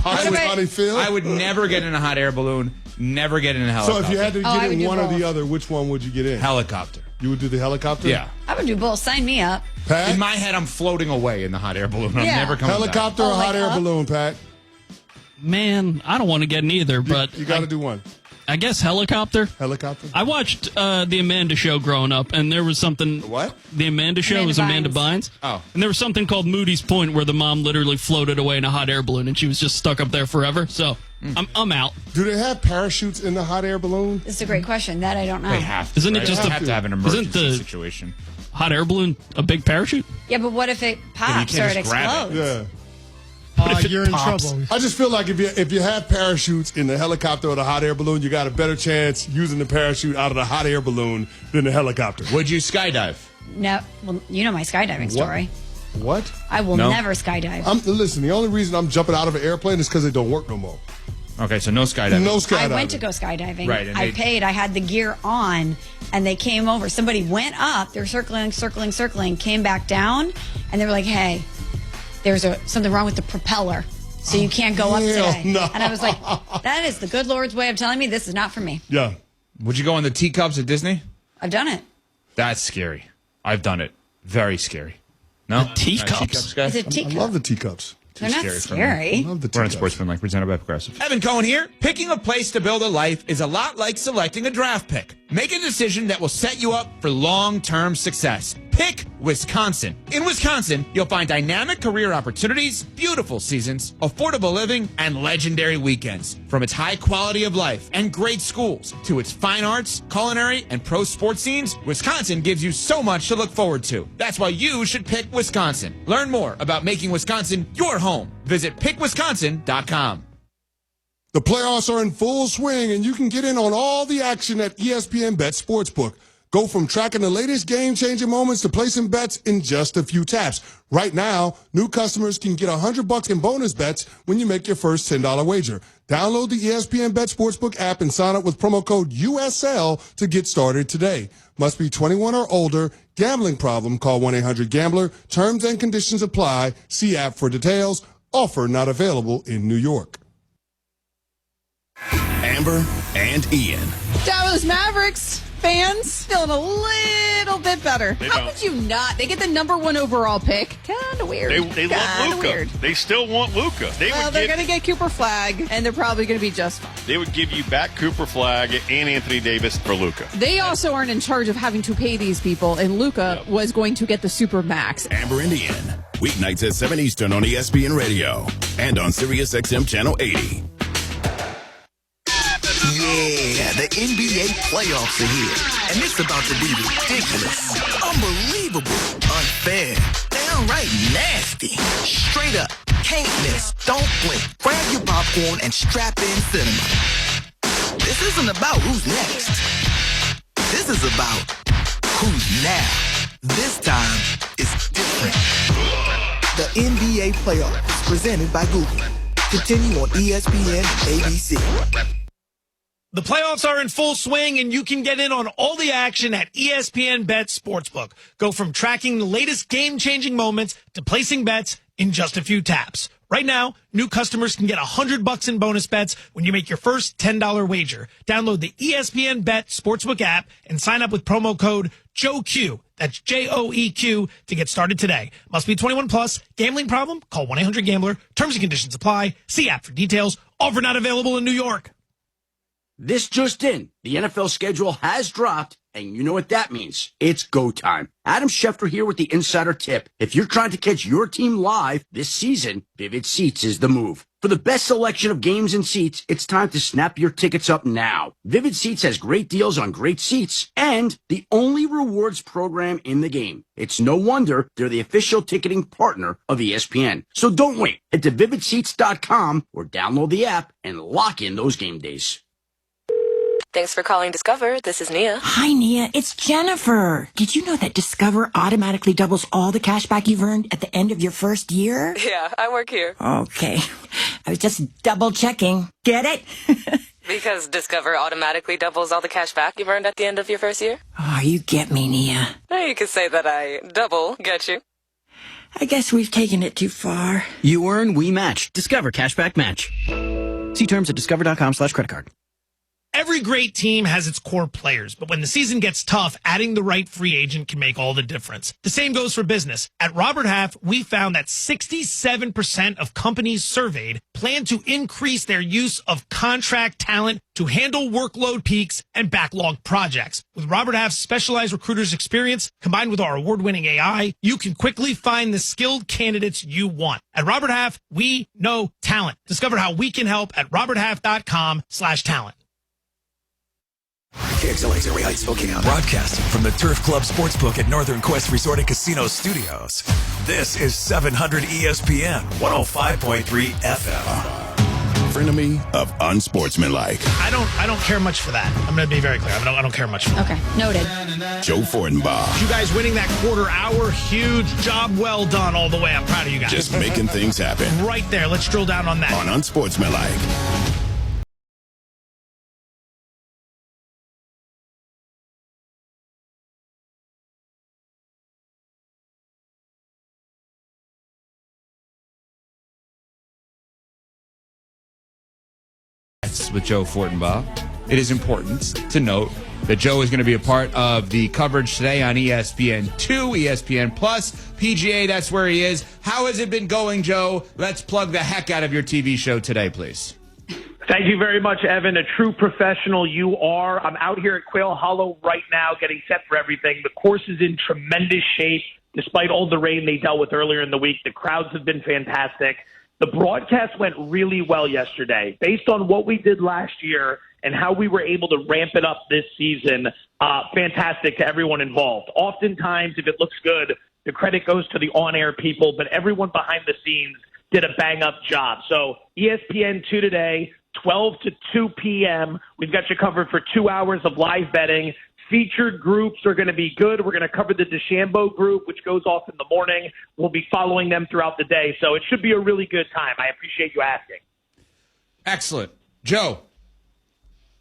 I would never get in a hot air balloon. Never get in a helicopter. So if you had to get in one or the other, which one would you get in? Helicopter. You would do the helicopter? Yeah. I would do both. Sign me up. Pat? In my head, I'm floating away in the hot air balloon. I'm Yeah. never coming Helicopter back. or hot air balloon, Pat? Man, I don't want to get in either, but You got to do one. I guess helicopter. Helicopter? I watched the Amanda Show growing up, and there was something. What? The Amanda Show was Amanda Bynes. Oh. And there was something called Moody's Point where the mom literally floated away in a hot air balloon, and she was just stuck up there forever. So I'm out. Do they have parachutes in the hot air balloon? This is a great question. That I don't know. They have to. Isn't it right? just They have to have an emergency situation. Hot air balloon a big parachute? Yeah, but what if it pops or can't it just grab explodes? Yeah. You're in trouble. I just feel like if you have parachutes in the helicopter or the hot air balloon, you got a better chance using the parachute out of the hot air balloon than the helicopter. Would you skydive? No. Well, you know my skydiving story. What? I will never skydive. Listen, the only reason I'm jumping out of an airplane is because it don't work no more. Okay, so no skydiving. No skydiving. I went to go skydiving. Right, and I paid. I had the gear on, and they came over. Somebody went up. They're circling, came back down, and they were like, hey, there's something wrong with the propeller, so you can't go up today. No. And I was like, that is the good Lord's way of telling me this is not for me. Yeah. Would you go on the teacups at Disney? I've done it. That's scary. I've done it. Very scary. No? Teacups? Guys? Is it teacup? I love the teacups. They're not for me. scary. I love the We're on teacups. Sportsman, presented by Progressive. Evan Cohen here. Picking a place to build a life is a lot like selecting a draft pick. Make a decision that will set you up for long-term success. Pick Wisconsin. In Wisconsin, you'll find dynamic career opportunities, beautiful seasons, affordable living, and legendary weekends. From its high quality of life and great schools to its fine arts, culinary, and pro sports scenes, Wisconsin gives you so much to look forward to. That's why you should pick Wisconsin. Learn more about making Wisconsin your home. Visit pickwisconsin.com. The playoffs are in full swing, and you can get in on all the action at ESPN Bet Sportsbook. Go from tracking the latest game-changing moments to placing bets in just a few taps. Right now, new customers can get $100 in bonus bets when you make your first $10 wager. Download the ESPN Bet Sportsbook app and sign up with promo code USL to get started today. Must be 21 or older. Gambling problem? Call 1-800-GAMBLER. Terms and conditions apply. See app for details. Offer not available in New York. Amber and Ian. Dallas Mavericks fans feeling a little bit better. How could you not? They get the #1 overall pick. Kind of weird. They love Luka. Weird. They still want Luka. They're going to get Cooper Flag, and they're probably going to be just fine. They would give you back Cooper Flag and Anthony Davis for Luka. They also aren't in charge of having to pay these people, and Luka was going to get the super max. Amber and Ian. Weeknights at 7 Eastern on ESPN Radio and on Sirius XM Channel 80. Yeah, the NBA playoffs are here, and it's about to be ridiculous, unbelievable, unfair, downright nasty, straight up, can't miss, don't blink, grab your popcorn and strap in cinema. This isn't about who's next. This is about who's now. This time, it's different. The NBA playoffs, presented by Google. Continue on ESPN and ABC. The playoffs are in full swing, and you can get in on all the action at ESPN Bet Sportsbook. Go from tracking the latest game-changing moments to placing bets in just a few taps. Right now, new customers can get $100 in bonus bets when you make your first $10 wager. Download the ESPN Bet Sportsbook app and sign up with promo code JOEQ. That's JOEQ to get started today. Must be 21 plus. Gambling problem? Call 1-800-GAMBLER. Terms and conditions apply. See app for details. Offer not available in New York. This just in, the NFL schedule has dropped, and you know what that means. It's go time. Adam Schefter here with the Insider Tip. If you're trying to catch your team live this season, Vivid Seats is the move. For the best selection of games and seats, it's time to snap your tickets up now. Vivid Seats has great deals on great seats and the only rewards program in the game. It's no wonder they're the official ticketing partner of ESPN. So don't wait. Head to vividseats.com or download the app and lock in those game days. Thanks for calling Discover. This is Nia. Hi, Nia. It's Jennifer. Did you know that Discover automatically doubles all the cash back you've earned at the end of your first year? Yeah, I work here. Okay. I was just double checking. Get it? Because Discover automatically doubles all the cash back you've earned at the end of your first year? Oh, you get me, Nia. You could say that I double get you. I guess we've taken it too far. You earn, we match. Discover Cashback Match. See terms at discover.com/creditcard. Every great team has its core players, but when the season gets tough, adding the right free agent can make all the difference. The same goes for business. At Robert Half, we found that 67% of companies surveyed plan to increase their use of contract talent to handle workload peaks and backlog projects. With Robert Half's specialized recruiters experience, combined with our award-winning AI, you can quickly find the skilled candidates you want. At Robert Half, we know talent. Discover how we can help at roberthalf.com/talent. KXLA Area Heights, Spokane. Broadcasting from the Turf Club Sportsbook at Northern Quest Resort and Casino Studios. This is 700 ESPN 105.3 FM. Frenemy of unsportsmanlike. I don't care much for that. I'm going to be very clear. I don't care much for that. Okay, noted. Joe Fortenbaugh. You guys winning that quarter hour, huge job well done all the way. I'm proud of you guys. Just making things happen. Right there. Let's drill down on that. On unsportsmanlike. With Joe Fortenbaugh. It is important to note that Joe is going to be a part of the coverage today on ESPN2, ESPN Plus, PGA. That's where he is. How has it been going, Joe? Let's plug the heck out of your TV show today, please. Thank you very much, Evan. A true professional you are. I'm out here at Quail Hollow right now getting set for everything. The course is in tremendous shape. Despite all the rain they dealt with earlier in the week, the crowds have been fantastic. The broadcast went really well yesterday. Based on what we did last year and how we were able to ramp it up this season, fantastic to everyone involved. Oftentimes, if it looks good, the credit goes to the on-air people, but everyone behind the scenes did a bang-up job. So ESPN2 today, 12 to 2 p.m. We've got you covered for 2 hours of live betting, featured groups are going to be good. We're going to cover the DeChambeau group, which goes off in the morning. We'll be following them throughout the day. So it should be a really good time. I appreciate you asking. Excellent. Joe,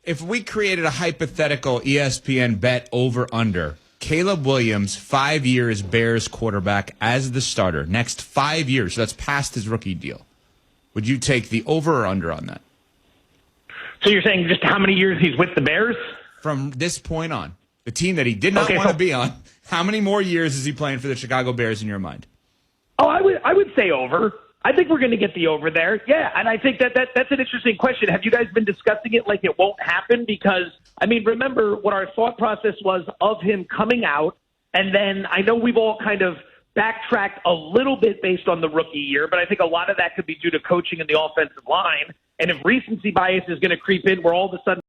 if we created a hypothetical ESPN bet over-under, Caleb Williams, 5 years Bears quarterback as the starter, next 5 years, so that's past his rookie deal, would you take the over or under on that? So you're saying just how many years he's with the Bears? From this point on, the team that he did not want to be on, how many more years is he playing for the Chicago Bears in your mind? Oh, I would say over. I think we're going to get the over there. Yeah, and I think that's an interesting question. Have you guys been discussing it like it won't happen? Because, I mean, remember what our thought process was of him coming out, and then I know we've all kind of backtracked a little bit based on the rookie year, but I think a lot of that could be due to coaching in the offensive line. And if recency bias is going to creep in where all of a sudden